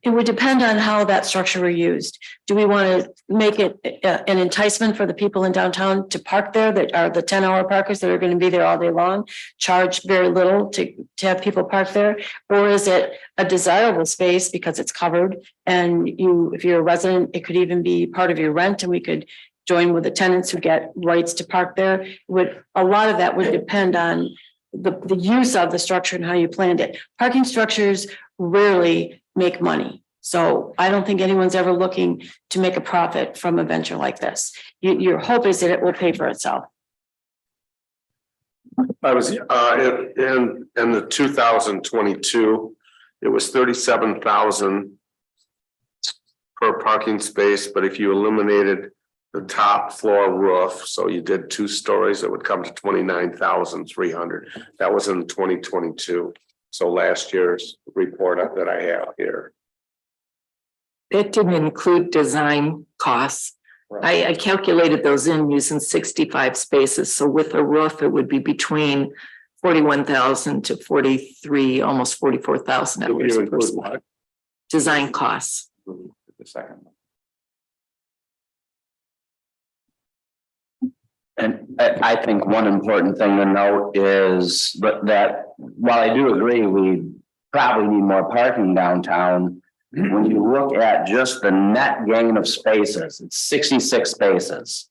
it would depend on how that structure were used. Do we want to make it an enticement for the people in downtown to park there that are the 10-hour parkers that are going to be there all day long, charge very little to have people park there? Or is it a desirable space because it's covered and if you're a resident, it could even be part of your rent and we could join with the tenants who get rights to park there? A lot of that would depend on the use of the structure and how you planned it. Parking structures rarely make money. So I don't think anyone's ever looking to make a profit from a venture like this. Your hope is that it will pay for itself. I was in the 2022, it was 37,000 per parking space, but if you eliminated the top floor roof, so you did 2 stories, it would come to 29,300. That was in 2022. So last year's report that I have here. It didn't include design costs. I calculated those in using 65 spaces. So with a roof, it would be between 41,000 to 43, almost 44,000 dollars. Design costs. The second one. And I think one important thing to note is that while I do agree we probably need more parking downtown, when you look at just the net gain of spaces, it's 66 spaces.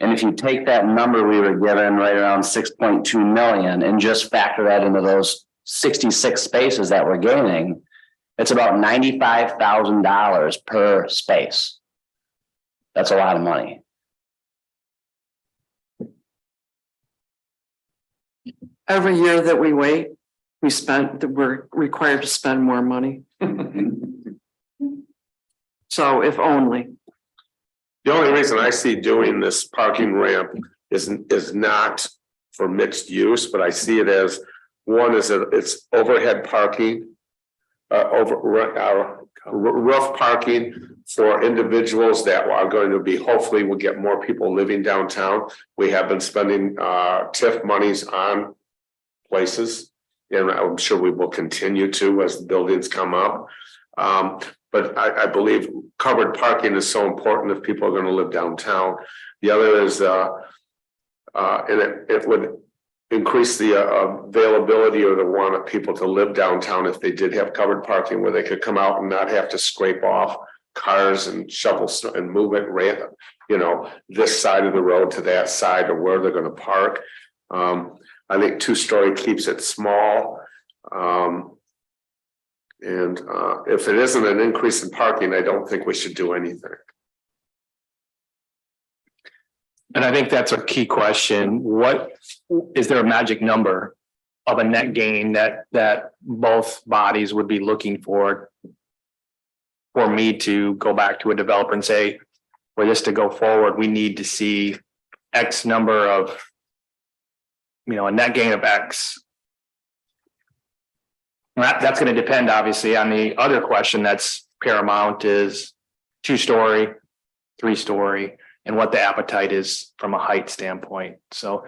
And if you take that number we were given right around 6.2 million and just factor that into those 66 spaces that we're gaining, it's about $95,000 per space. That's a lot of money. Every year that we wait, we're required to spend more money. So if only. The only reason I see doing this parking ramp is not for mixed use, but I see it as, one is that it's overhead parking. Roof parking for individuals that are going to be, hopefully we'll get more people living downtown. We have been spending TIF monies on places, and I'm sure we will continue to as the buildings come up. But I believe covered parking is so important if people are going to live downtown. The other is, and it would increase the availability or the want of people to live downtown if they did have covered parking where they could come out and not have to scrape off cars and shovel snow and move it random, this side of the road to that side or where they're going to park. I think 2-story keeps it small. And if it isn't an increase in parking, I don't think we should do anything. And I think that's a key question. What is there a magic number of a net gain that both bodies would be looking for me to go back to a developer and say, for this to go forward, we need to see X number of, a net gain of X. That's going to depend obviously on the other question that's paramount is 2-story, 3-story, and what the appetite is from a height standpoint. So.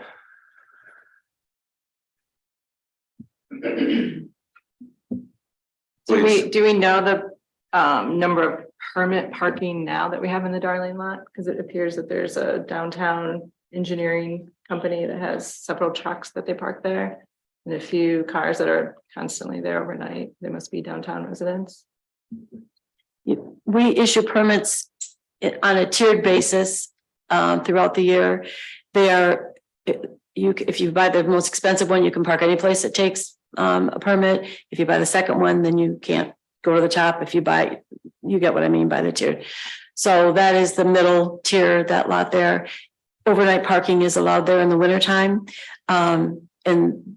Do we know the number of permit parking now that we have in the Darling lot? Because it appears that there's a downtown engineering company that has several trucks that they park there. And a few cars that are constantly there overnight. They must be downtown residents. We issue permits on a tiered basis throughout the year. If you buy the most expensive one, you can park any place that takes a permit. If you buy the second one, then you can't go to the top. If you buy, you get what I mean by the tiered. So that is the middle tier, that lot there. Overnight parking is allowed there in the wintertime. And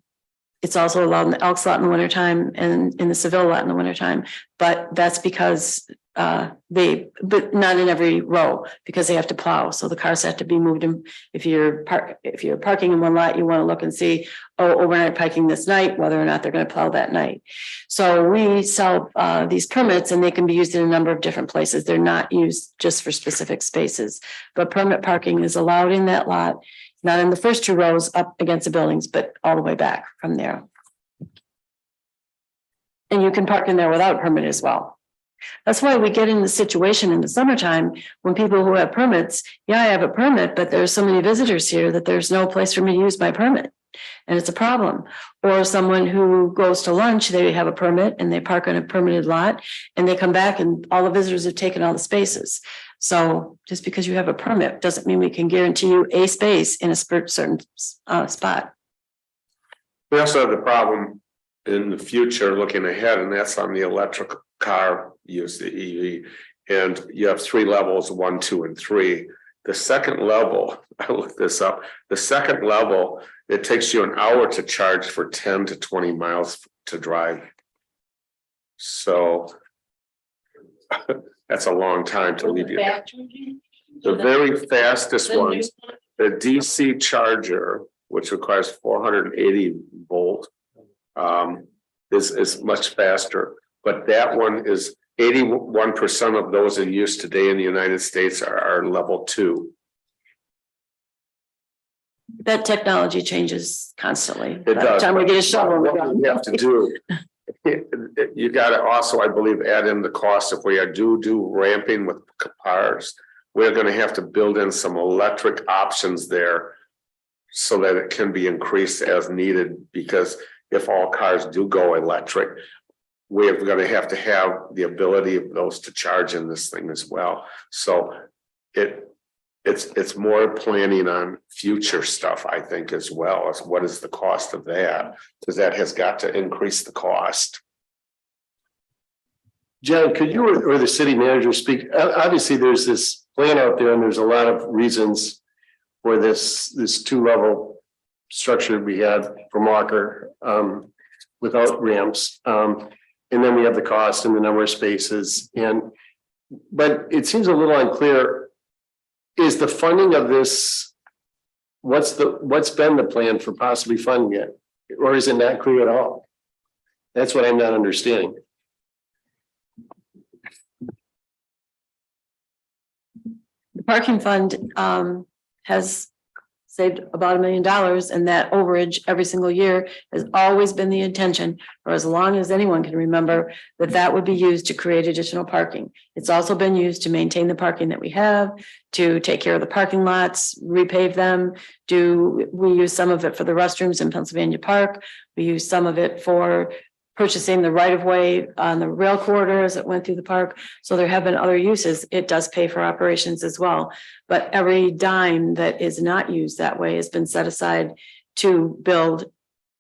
it's also allowed in the Elks lot in the wintertime and in the Seville lot in the wintertime. But that's because but not in every row because they have to plow. So the cars have to be moved. And if you're parking in one lot, you want to look and see, overnight parking this night, whether or not they're going to plow that night. So we sell these permits and they can be used in a number of different places. They're not used just for specific spaces, but permit parking is allowed in that lot, not in the first 2 rows up against the buildings, but all the way back from there. And you can park in there without a permit as well. That's why we get in the situation in the summertime when people who have permits, I have a permit, but there's so many visitors here that there's no place for me to use my permit. And it's a problem. Or someone who goes to lunch, they have a permit and they park on a permitted lot and they come back and all the visitors have taken all the spaces. So just because you have a permit doesn't mean we can guarantee you a space in a certain spot. We also have the problem in the future looking ahead, and that's on the electric car use, the EV. And you have 3 levels, 1, 2, and 3. The second level, I looked this up, the second level, it takes you an hour to charge for 10 to 20 miles to drive. So that's a long time to leave you. The very fastest ones, the DC charger, which requires 480 volt, is much faster. But that one is 81% of those in use today in the United States are level 2. That technology changes constantly. It By does. the time we get a shovel. What we have to do, you got to also, I believe, add in the cost. If we do ramping with cars, we're going to have to build in some electric options there so that it can be increased as needed. Because if all cars do go electric, we're going to have the ability of those to charge in this thing as well. So it it's more planning on future stuff, I think, as well as what is the cost of that? Because that has got to increase the cost. John, could you or the city manager speak? Obviously, there's this plan out there and there's a lot of reasons for this two-level structure we had from Walker without ramps. And then we have the cost and the number of spaces but it seems a little unclear. Is the funding of this, what's been the plan for possibly funding it? Or is it not clear at all? That's what I'm not understanding. The parking fund has saved about $1 million, and that overage every single year has always been the intention, for as long as anyone can remember, that that would be used to create additional parking. It's also been used to maintain the parking that we have, to take care of the parking lots, repave them. We use some of it for the restrooms in Pennsylvania Park. We use some of it for purchasing the right of way on the rail corridors that went through the park. So there have been other uses. It does pay for operations as well. But every dime that is not used that way has been set aside to build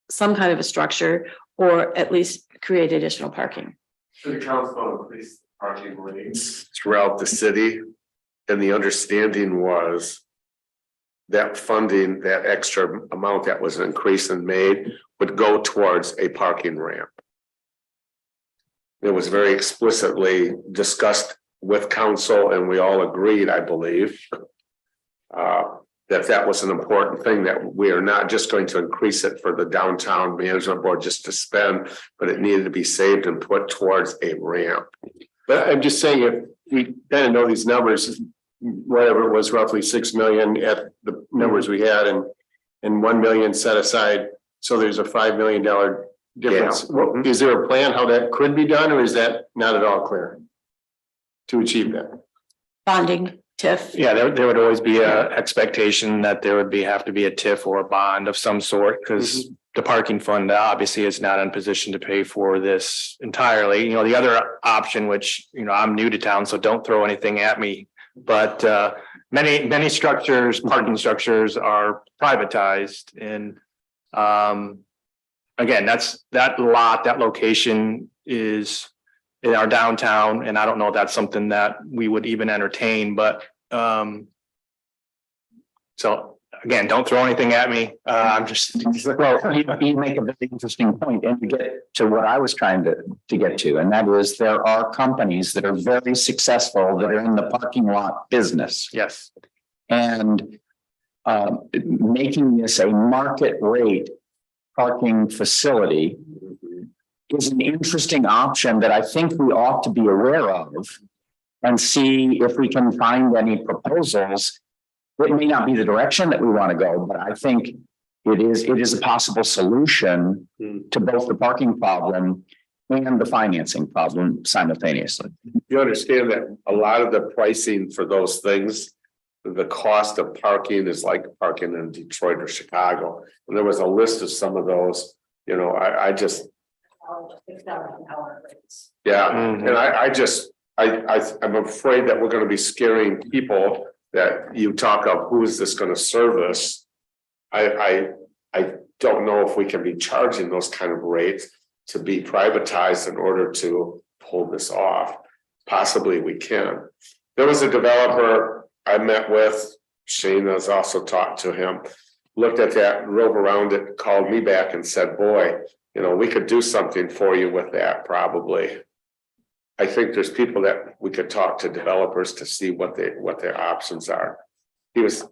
some kind of a structure or at least create additional parking. The council increased parking rates throughout the city. And the understanding was that funding, that extra amount that was increased and made would go towards a parking ramp. It was very explicitly discussed with council and we all agreed, I believe, that was an important thing, that we are not just going to increase it for the downtown management board just to spend, but it needed to be saved and put towards a ramp. But I'm just saying, if we kind of know these numbers, whatever it was, roughly 6 million at the numbers we had and 1 million set aside. So there's a $5 million difference. Yeah. Is there a plan how that could be done, or is that not at all clear to achieve that? Bonding, TIF. Yeah, there would always be a expectation that there would have to be a TIF or a bond of some sort, because the parking fund obviously is not in position to pay for this entirely. The other option, which, I'm new to town, so don't throw anything at me, but many structures, parking structures are privatized, and again, that location is in our downtown, and I don't know if that's something that we would even entertain, but so again, don't throw anything at me. I'm just. Well, you make a very interesting point, and you get to what I was trying to get to, and that is there are companies that are very successful that are in the parking lot business. Yes. And making this a market rate parking facility is an interesting option that I think we ought to be aware of and see if we can find any proposals. It may not be the direction that we want to go, but I think it is a possible solution to both the parking problem and the financing problem simultaneously. You understand that a lot of the pricing for those things, the cost of parking is like parking in Detroit or Chicago. And there was a list of some of those, I just. Yeah, and I'm afraid that we're going to be scaring people that you talk of who is this going to service. I don't know if we can be charging those kind of rates to be privatized in order to pull this off. Possibly we can. There was a developer I met with, Shane has also talked to him, looked at that, drove around it, called me back and said, boy, we could do something for you with that probably. I think there's people that we could talk to, developers, to see what their options are.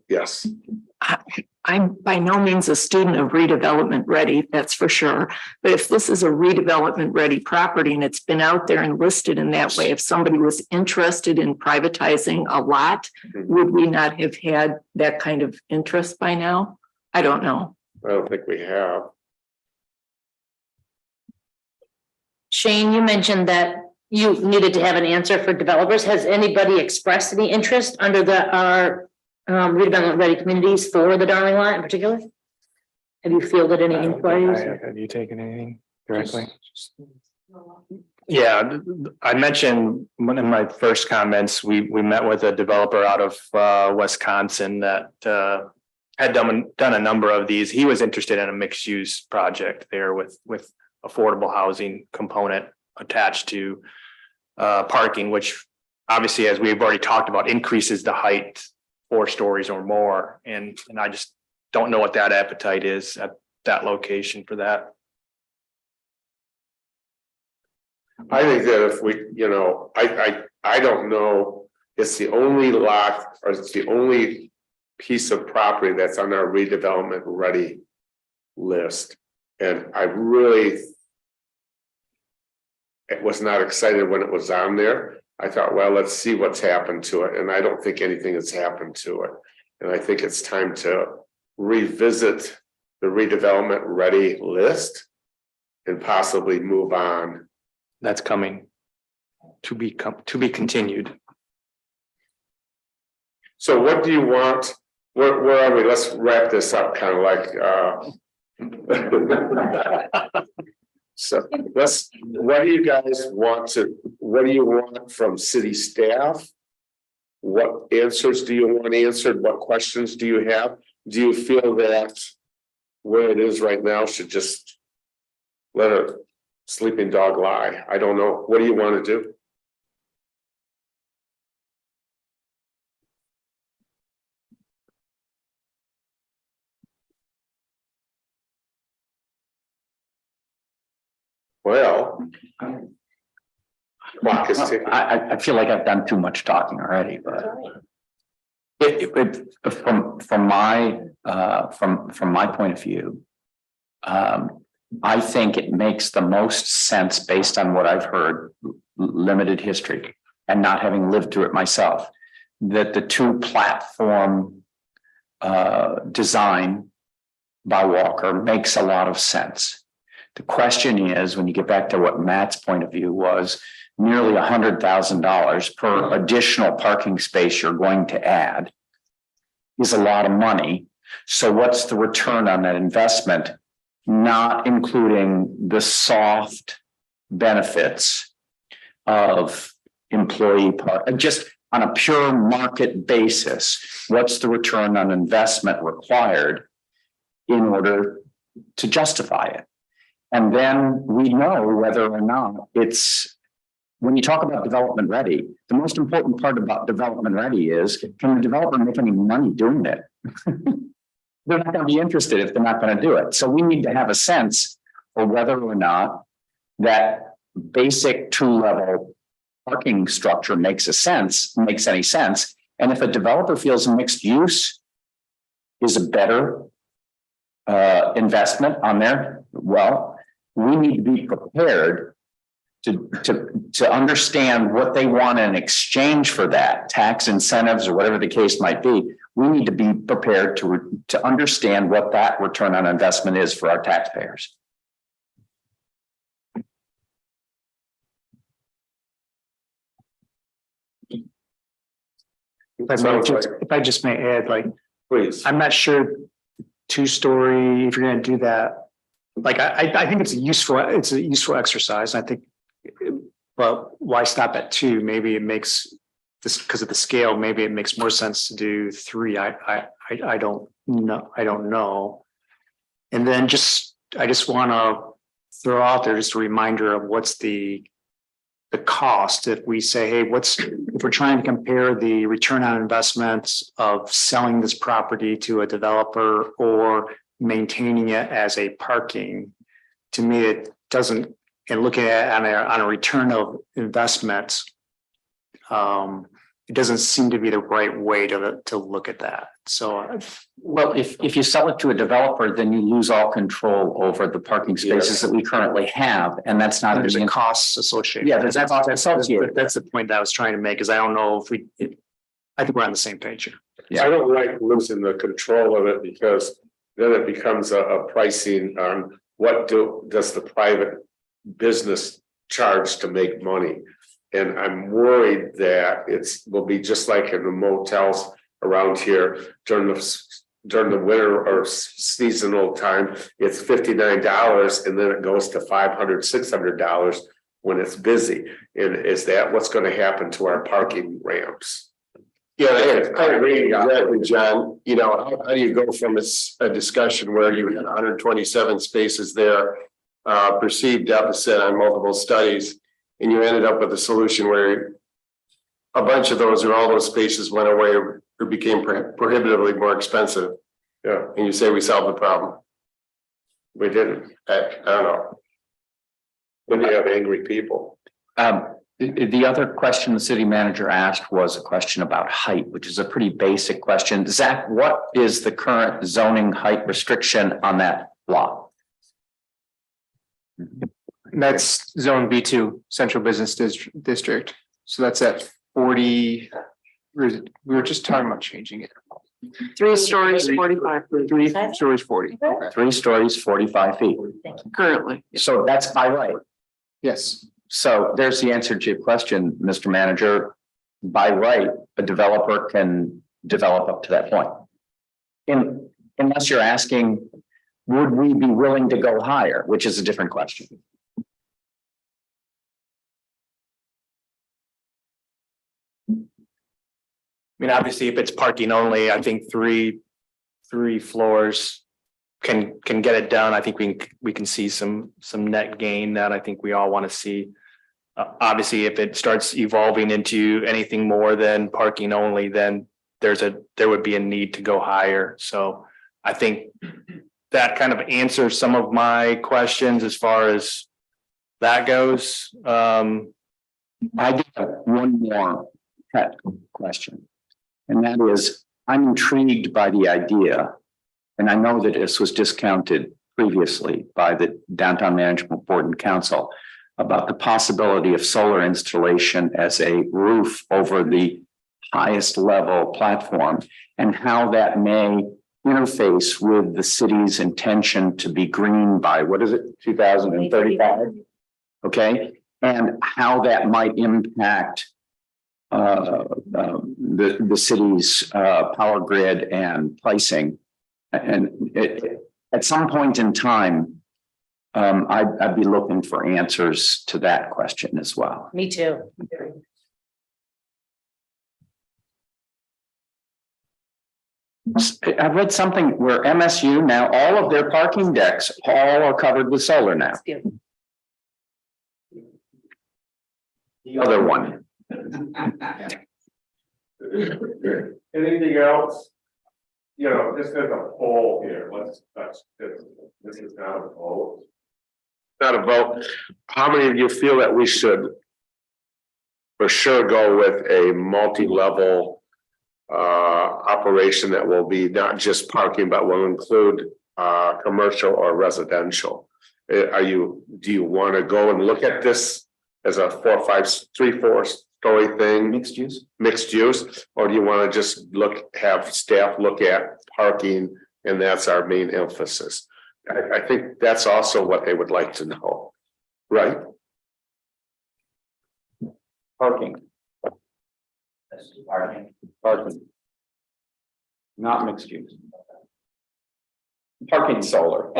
Yes. I'm by no means a student of redevelopment ready, that's for sure. But if this is a redevelopment ready property and it's been out there and listed in that way, if somebody was interested in privatizing a lot, would we not have had that kind of interest by now? I don't know. I don't think we have. Shane, you mentioned that you needed to have an answer for developers. Has anybody expressed any interest under our redevelopment ready communities for the Darling lot in particular? Have you fielded any inquiries? Have you taken anything directly? Yeah, I mentioned one of my first comments, we met with a developer out of Wisconsin that had done a number of these. He was interested in a mixed use project there with affordable housing component attached to parking, which obviously, as we've already talked about, increases the height 4 stories or more. And I just don't know what that appetite is at that location for that. I think that if we, you know, I don't know, it's the only lot or it's the only piece of property that's on our redevelopment ready list. And I really was not excited when it was on there. I thought, well, let's see what's happened to it. And I don't think anything has happened to it. And I think it's time to revisit the redevelopment ready list and possibly move on. That's coming to be continued. So what do you want? Where are we? Let's wrap this up kind of like so what do you guys want from city staff? What answers do you want answered? What questions do you have? Do you feel that where it is right now should just let a sleeping dog lie? I don't know. What do you want to do? Well, clock is ticking. I feel like I've done too much talking already, but from my point of view, I think it makes the most sense based on what I've heard, limited history, and not having lived through it myself, that the 2 platform design by Walker makes a lot of sense. The question is, when you get back to what Matt's point of view was, nearly $100,000 per additional parking space you're going to add is a lot of money. So what's the return on that investment? Not including the soft benefits of employee park, just on a pure market basis, what's the return on investment required in order to justify it? And then we know whether or not it's, when you talk about development ready, the most important part about development ready is, can the developer make any money doing it? They're not going to be interested if they're not going to do it. So we need to have a sense for whether or not that basic 2-level parking structure makes any sense. And if a developer feels mixed use is a better investment on there, well, we need to be prepared to understand what they want in exchange for that, tax incentives or whatever the case might be. We need to be prepared to understand what that return on investment is for our taxpayers. If I just may add, like, Please. I'm not sure 2-story, if you're going to do that. Like, I think it's a useful exercise. I think, but why stop at 2? Maybe it makes this, because of the scale, maybe it makes more sense to do 3. I don't know. And then I just want to throw out there just a reminder of what's the cost. If we say, hey, if we're trying to compare the return on investments of selling this property to a developer or maintaining it as a parking, to me, it doesn't, and looking at on a return of investment, it doesn't seem to be the right way to look at that. So, well, if you sell it to a developer, then you lose all control over the parking spaces that we currently have, and that's not. There's a cost associated. Yeah, there's a cost associated. That's the point that I was trying to make. Is I don't know if I think we're on the same page here. I don't like losing the control of it, because then it becomes a pricing on what does the private business charge to make money. And I'm worried that will be just like in the motels around here during the winter or seasonal time. It's $59 and then it goes to $500, $600 when it's busy. And is that what's gonna happen to our parking ramps? Yeah, I agree exactly, John. You know, how do you go from a discussion where you had 127 spaces there, perceived deficit on multiple studies, and you ended up with a solution where a bunch of those or all those spaces went away or became prohibitively more expensive. Yeah, And you say we solved the problem. we didn't. I don't know. Then you have angry people. The other question the city manager asked was a question about height, which is a pretty basic question. Zach, what is the current zoning height restriction on that lot? That's zone B2, Central Business District. So that's at 40. We were just talking about changing it. 3 stories, 45 3 stories, 40. Okay. 3 stories, 45 feet. currently. So that's by right. Yes. So there's the answer to your question, Mr. Manager. By right, a developer can develop up to that point. Unless you're asking, would we be willing to go higher, which is a different question. I mean, obviously, if it's parking only, I think three floors can get it done. I think we can see some net gain that I think we all want to see. Obviously, if it starts evolving into anything more than parking only, then there would be a need to go higher. So I think that kind of answers some of my questions as far as that goes. I do have one more question. And that is, I'm intrigued by the idea, and I know that this was discounted previously by the Downtown Management Board and Council, about the possibility of solar installation as a roof over the highest level platform, and how that may interface with the city's intention to be green by, what is it, 2035? Okay, and how that might impact the city's power grid and pricing. And at some point in time, I'd be looking for answers to that question as well. Me too. I read something where MSU now, all of their parking decks all are covered with solar now. The other one. Anything else? You know, just as a poll here, this is not a vote. Not a vote. How many of you feel that we should for sure go with a multi-level operation that will be not just parking, but will include commercial or residential? Do you want to go and look at this as a 3-4 story thing? Mixed use, Or do you want to just have staff look at parking, and that's our main emphasis? I think that's also what they would like to know, right? parking. Parking. Not mixed use. Parking solar.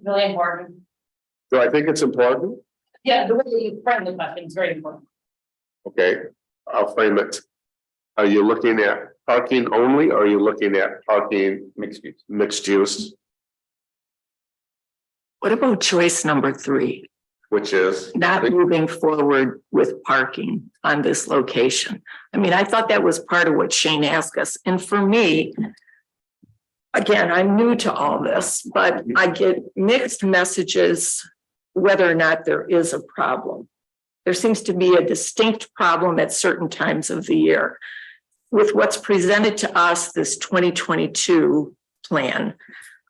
Really important. Do I think it's important? Yeah, the way you frame the question is very important. Okay, I'll frame it. Are you looking at parking only, or are you looking at parking mixed use, What about choice number 3? which is? Not moving forward with parking on this location? I mean, I thought that was part of what Shane asked us. And for me, again, I'm new to all this, but I get mixed messages whether or not there is a problem. There seems to be a distinct problem at certain times of the year. With what's presented to us, this 2022 plan,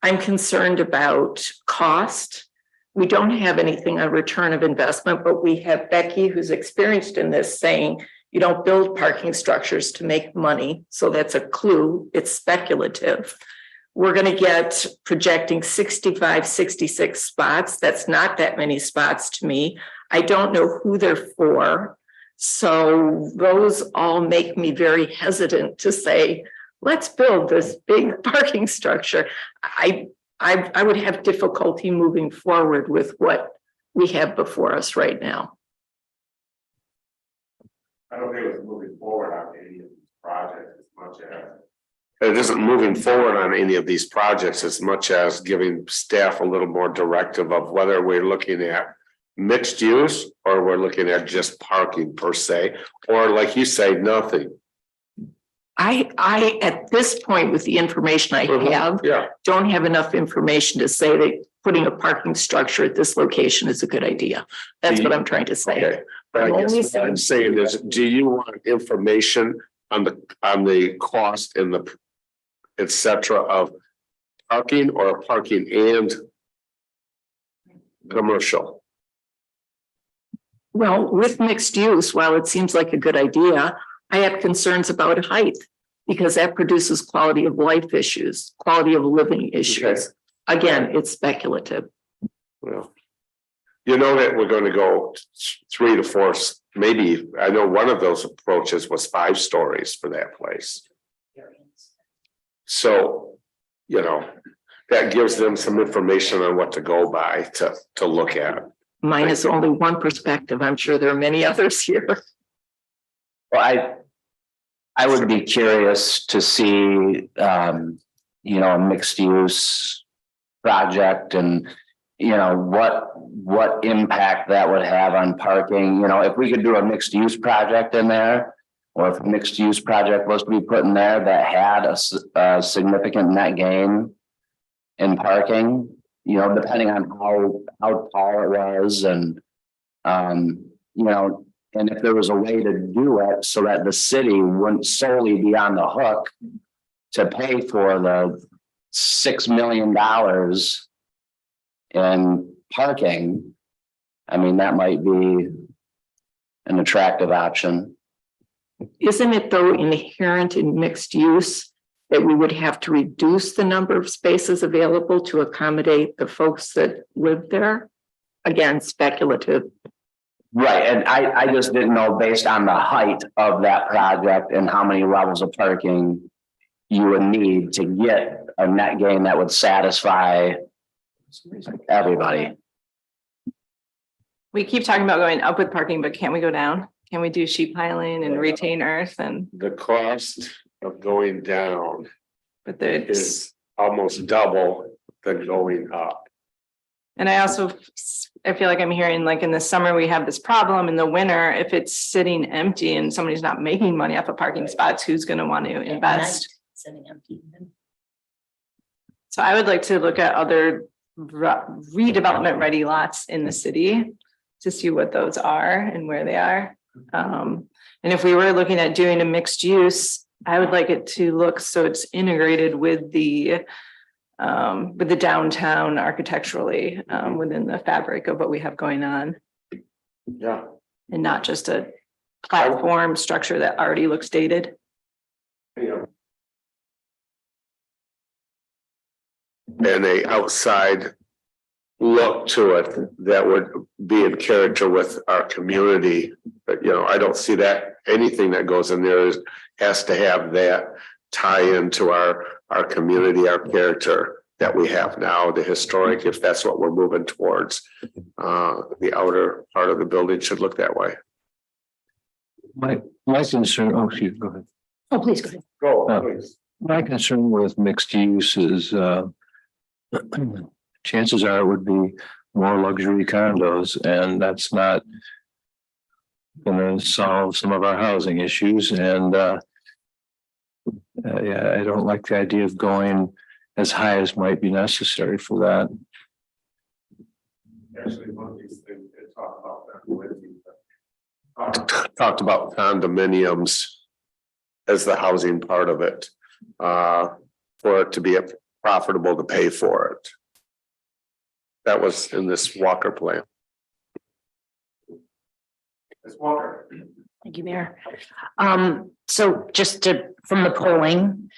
I'm concerned about cost. We don't have anything on return of investment, but we have Becky, who's experienced in this, saying you don't build parking structures to make money. So that's a clue. It's speculative. We're going to get projecting 65, 66 spots. That's not that many spots to me. I don't know who they're for. So those all make me very hesitant to say, let's build this big parking structure. I would have difficulty moving forward with what we have before us right now. I don't think it's moving forward on any of these projects as much as. It isn't moving forward on any of these projects as much as giving staff a little more directive of whether we're looking at mixed use or we're looking at just parking per se, or like you say, nothing. I, at this point, with the information I have, Yeah, don't have enough information to say that putting a parking structure at this location is a good idea. That's what I'm trying to say. okay. But I guess what I'm saying is, do you want information on the cost and the et cetera of parking or parking and commercial? Well, with mixed use, while it seems like a good idea, I have concerns about height because that produces quality of life issues, quality of living issues. Again, it's speculative. Well, you know that we're going to go 3 to 4, maybe, I know one of those approaches was 5 stories for that place. So, you know, that gives them some information on what to go by to look at. Mine is only one perspective. I'm sure there are many others here. Well, I would be curious to see, a mixed use project and, what impact that would have on parking. If we could do a mixed use project in there, or if a mixed use project was to be put in there that had a significant net gain in parking, depending on how tall it was and, and if there was a way to do it so that the city wouldn't solely be on the hook to pay for the $6 million in parking, I mean, that might be an attractive option. Isn't it though inherent in mixed use that we would have to reduce the number of spaces available to accommodate the folks that live there? Again, speculative. Right, and I just didn't know based on the height of that project and how many levels of parking you would need to get a net gain that would satisfy everybody. We keep talking about going up with parking, but can't we go down? Can we do sheet piling and retain earth and, The cost of going down but there's, is almost double than going up. and I feel like I'm hearing like in the summer, we have this problem. In the winter, if it's sitting empty and somebody's not making money off of parking spots, who's going to want to invest? Sitting empty. So I would like to look at other redevelopment ready lots in the city to see what those are and where they are. And if we were looking at doing a mixed use, I would like it to look so it's integrated with the downtown architecturally within the fabric of what we have going on, Yeah. and not just a platform structure that already looks dated. And a outside look to it that would be in character with our community. But, I don't see that anything that goes in there has to have that tie into our community, our character that we have now, the historic, if that's what we're moving towards. The outer part of the building should look that way. My concern, excuse me, go ahead. Oh, please go ahead. Go, please. My concern with mixed use is, chances are it would be more luxury condos, and that's not going to solve some of our housing issues. And I don't like the idea of going as high as might be necessary for that. Actually, one of these things they talked about condominiums as the housing part of it, for it to be profitable to pay for it. That was in this Walker plan. Ms. Walker. Thank you, Mayor. So from the polling,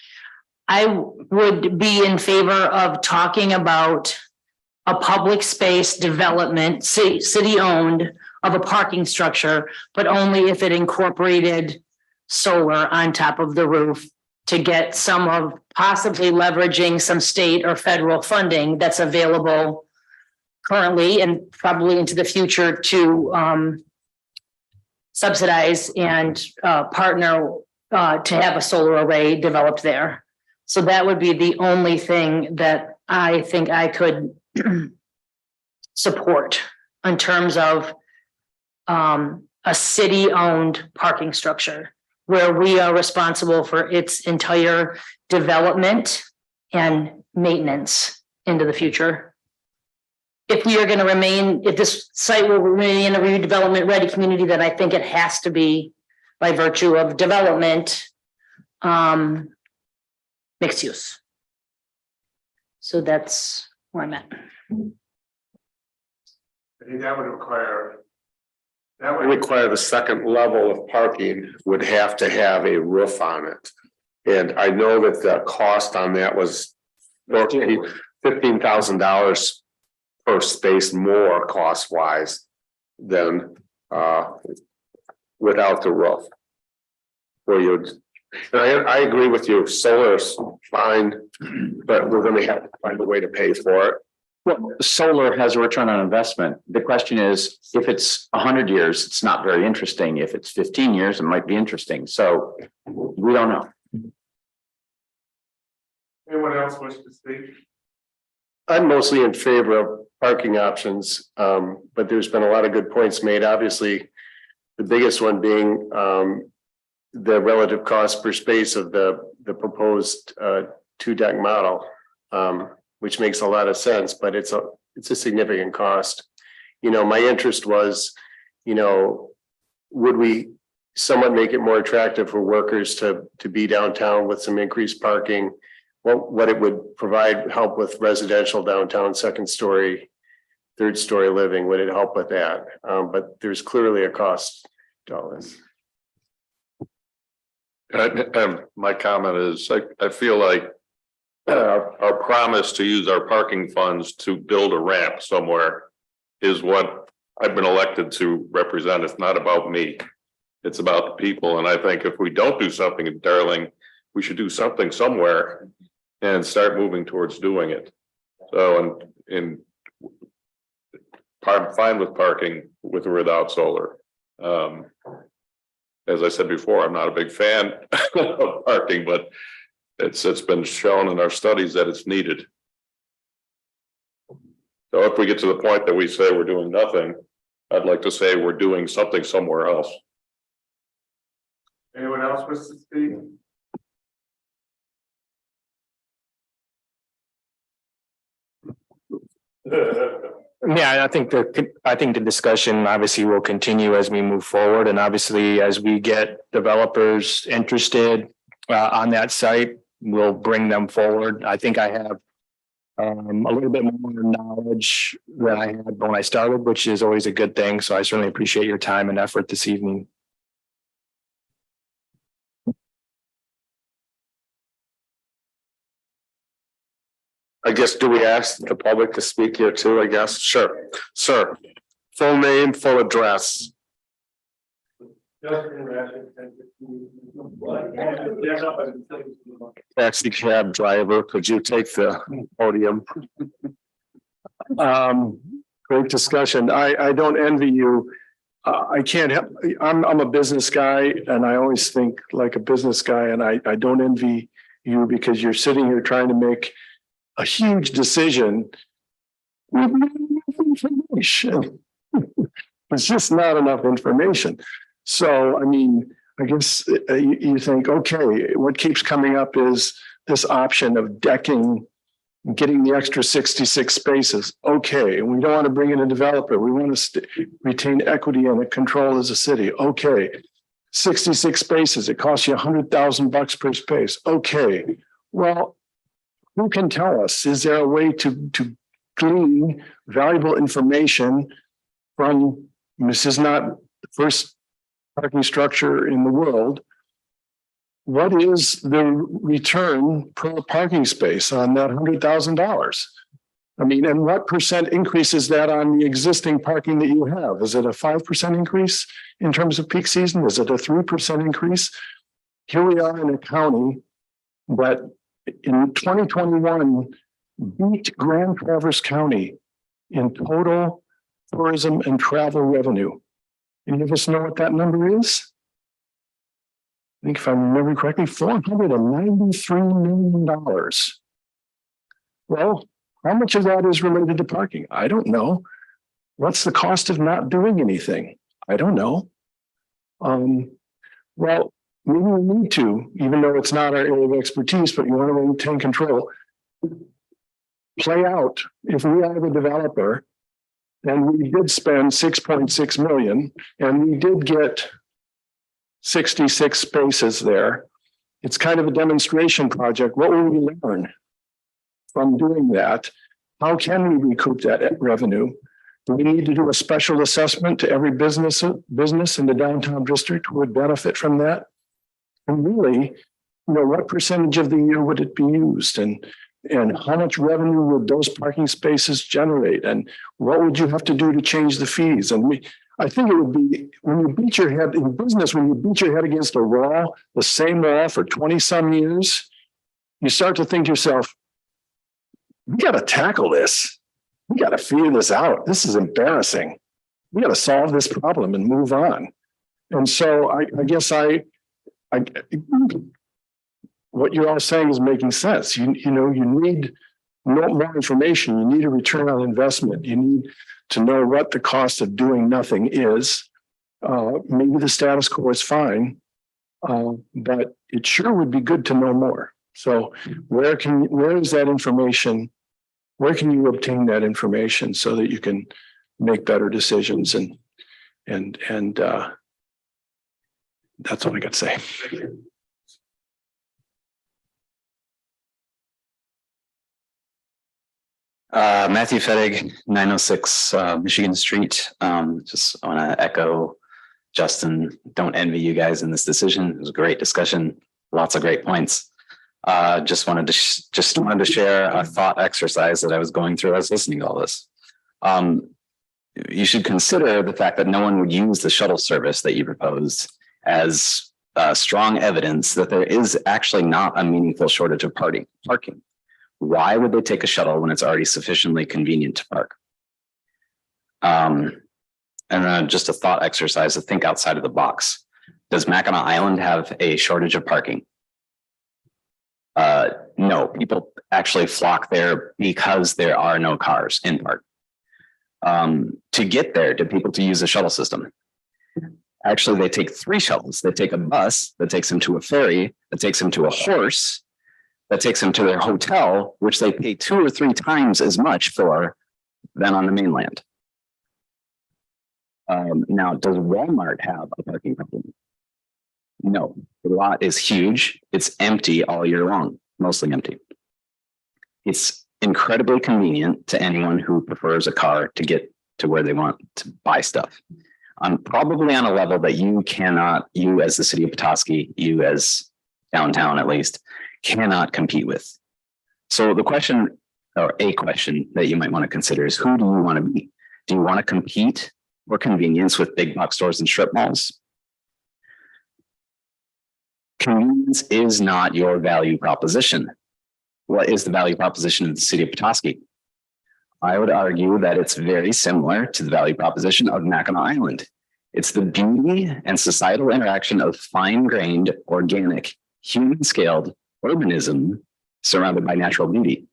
I would be in favor of talking about a public space development, city-owned of a parking structure, but only if it incorporated solar on top of the roof to get some of possibly leveraging some state or federal funding that's available currently and probably into the future to subsidize and partner to have a solar array developed there. So that would be the only thing that I think I could support in terms of a city-owned parking structure where we are responsible for its entire development and maintenance into the future. If we are going to remain, if this site will remain in a redevelopment ready community, then I think it has to be by virtue of development, mixed use. So that's where I'm at. I think that would require. That would require the second level of parking would have to have a roof on it. And I know that the cost on that was $15,000 per space more cost wise than without the roof. Where you, I agree with you, solar's fine, but we're gonna have to find a way to pay for it. Well, solar has a return on investment. The question is, if it's 100 years, it's not very interesting. If it's 15 years, it might be interesting. So we don't know. Anyone else wish to speak? I'm mostly in favor of parking options, but there's been a lot of good points made. Obviously, the biggest one being the relative cost per space of the proposed 2-deck model. Which makes a lot of sense, but it's a significant cost. You know, my interest was, you know, would we somewhat make it more attractive for workers to be downtown with some increased parking? What it would provide help with residential downtown, second story, third story living, would it help with that? But there's clearly a cost to all this. My comment is, I feel like our promise to use our parking funds to build a ramp somewhere is what I've been elected to represent. It's not about me. It's about the people. And I think if we don't do something in Darling, we should do something somewhere and start moving towards doing it. So, I'm fine with parking with or without solar. As I said before, I'm not a big fan of parking, but it's been shown in our studies that it's needed. So if we get to the point that we say we're doing nothing, I'd like to say we're doing something somewhere else. Anyone else wish to speak? Yeah, I think the discussion obviously will continue as we move forward, and obviously as we get developers interested on that site, we'll bring them forward. I think I have a little bit more knowledge than I had when I started, which is always a good thing. So I certainly appreciate your time and effort this evening. I guess, do we ask the public to speak here too, I guess? Sure. Sir, full name, full address. Taxi cab driver, could you take the podium? Great discussion. I don't envy you. I can't help, I'm a business guy and I always think like a business guy, and I don't envy you because you're sitting here trying to make a huge decision with not enough information. It's just not enough information. So, I mean, I guess you think, okay, what keeps coming up is this option of decking, getting the extra 66 spaces. Okay, we don't want to bring in a developer. We want to retain equity and control as a city. Okay, 66 spaces. It costs you $100,000 per space. Okay, well, who can tell us? Is there a way to glean valuable information from, this is not the first parking structure in the world. What is the return per parking space on that $100,000? I mean, and what percent increase is that on the existing parking that you have? Is it a 5% increase in terms of peak season? Is it a 3% increase? Here we are in a county that in 2021 beat Grand Traverse County in total tourism and travel revenue. Any of us know what that number is? I think if I remember correctly, $493 million. Well, how much of that is related to parking? I don't know. What's the cost of not doing anything? I don't know. Well, maybe we need to, even though it's not our area of expertise, but you want to maintain control. Play out, if we are the developer, and we did spend 6.6 million, and we did get 66 spaces there. It's kind of a demonstration project. What will we learn from doing that? How can we recoup that revenue? Do we need to do a special assessment to every business in the downtown district who would benefit from that? And really, what percentage of the year would it be used? And how much revenue would those parking spaces generate? And what would you have to do to change the fees? And I think it would be when you beat your head in business, when you beat your head against a wall, the same wall for 20 some years, you start to think to yourself, we got to tackle this. We got to figure this out. This is embarrassing. We got to solve this problem and move on. And so I guess what you're all saying is making sense. You need more information. You need a return on investment. You need to know what the cost of doing nothing is. Maybe the status quo is fine, but it sure would be good to know more. So where is that information? Where can you obtain that information so that you can make better decisions? And that's all I got to say. Matthew Fettig, 906 Michigan Street. Just want to echo Justin. Don't envy you guys in this decision. It was a great discussion. Lots of great points. Just wanted to share a thought exercise that I was going through. I was listening to all this. You should consider the fact that no one would use the shuttle service that you proposed as strong evidence that there is actually not a meaningful shortage of parking. Why would they take a shuttle when it's already sufficiently convenient to park? And just a thought exercise to think outside of the box. Does Mackinac Island have a shortage of parking? No, people actually flock there because there are no cars in park. To get there, do people to use the shuttle system? Actually, they take 3 shuttles. They take a bus that takes them to a ferry, that takes them to a horse, that takes them to their hotel, which they pay 2 or 3 times as much for than on the mainland. Now, does Walmart have a parking problem? No, the lot is huge. It's empty all year long, mostly empty. It's incredibly convenient to anyone who prefers a car to get to where they want to buy stuff. Probably on a level that you as the city of Petoskey, you as downtown at least, cannot compete with. So the question, or a question that you might want to consider is, who do you want to be? Do you want to compete for convenience with big box stores and strip malls? Convenience is not your value proposition. What is the value proposition of the city of Petoskey? I would argue that it's very similar to the value proposition of Mackinac Island. It's the beauty and societal interaction of fine-grained, organic, human-scaled urbanism surrounded by natural beauty.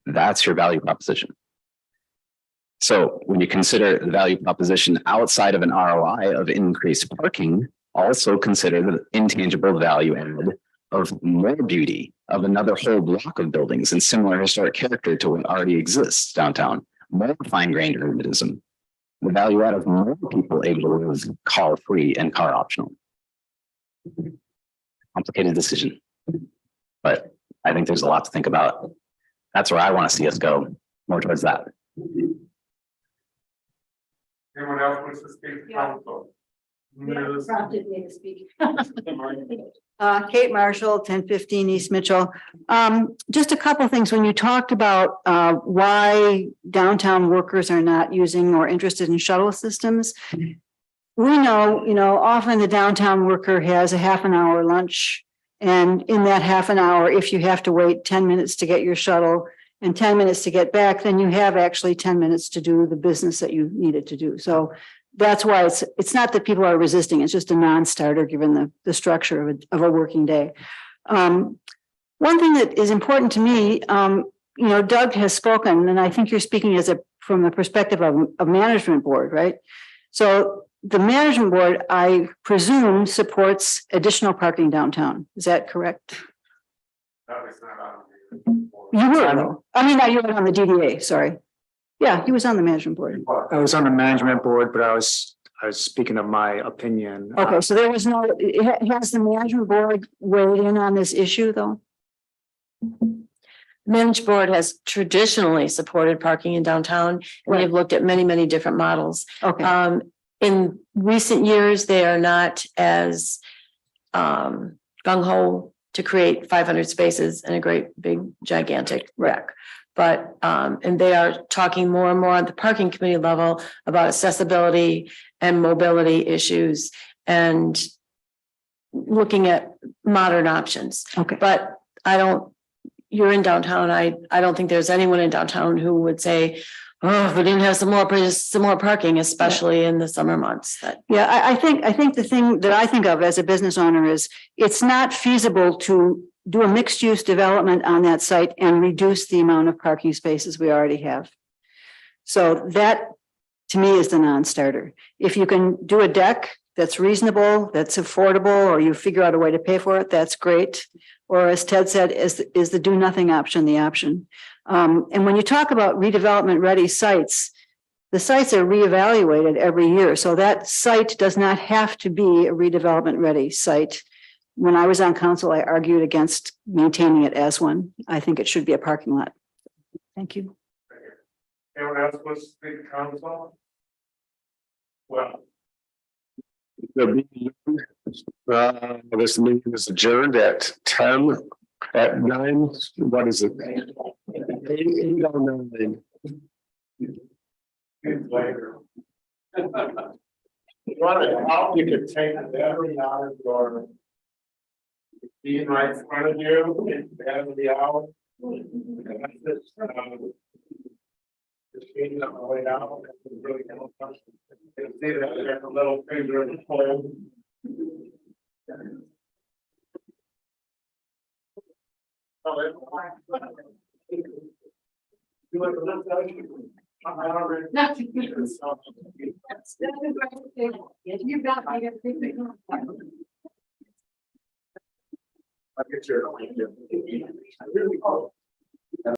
That's your value proposition. So when you consider the value proposition outside of an ROI of increased parking, also consider the intangible value added of more beauty, of another whole block of buildings and similar historic character to what already exists downtown, more fine-grained urbanism, the value add of more people able to live car-free and car-optional. Complicated decision, but I think there's a lot to think about. That's where I want to see us go, more towards that. Anyone else wants to speak to council? Prompted me to speak. Kate Marshall, 1015 East Mitchell. Just a couple of things. When you talked about why downtown workers are not using or interested in shuttle systems. We know, often the downtown worker has a half an hour lunch. And in that half an hour, if you have to wait 10 minutes to get your shuttle and 10 minutes to get back, then you have actually 10 minutes to do the business that you needed to do. So that's why it's not that people are resisting, it's just a non-starter given the structure of a working day. One thing that is important to me, Doug has spoken, and I think you're speaking from the perspective of a management board, right? So the management board, I presume, supports additional parking downtown. Is that correct? You were, though. I mean, you were on the DDA, sorry. Yeah, he was on the management board. I was on the management board, but I was speaking of my opinion. Okay, so there was has the management board weighed in on this issue, though? Managed board has traditionally supported parking in downtown, and they've looked at many, many different models. Okay. In recent years, they are not as gung ho to create 500 spaces in a great big gigantic wreck. But and they are talking more and more at the parking committee level about accessibility and mobility issues and looking at modern options. Okay. But you're in downtown. I don't think there's anyone in downtown who would say, oh, if we didn't have some more parking, especially in the summer months. Yeah, I think the thing that I think of as a business owner is it's not feasible to do a mixed use development on that site and reduce the amount of parking spaces we already have. So that to me is the non-starter. If you can do a deck that's reasonable, that's affordable, or you figure out a way to pay for it, that's great. Or as Ted said, is the do nothing option the option? And when you talk about redevelopment ready sites, the sites are reevaluated every year. So that site does not have to be a redevelopment ready site. When I was on council, I argued against maintaining it as one. I think it should be a parking lot. Thank you. Anyone else wants to speak to council? Well. This meeting is adjourned at 9. What is it? 8:09. You could take every out of your. Being right in front of you, and the out. Just changing up my way down. Really kind of touch. You can see that there's a little finger in the hole. I'll get your.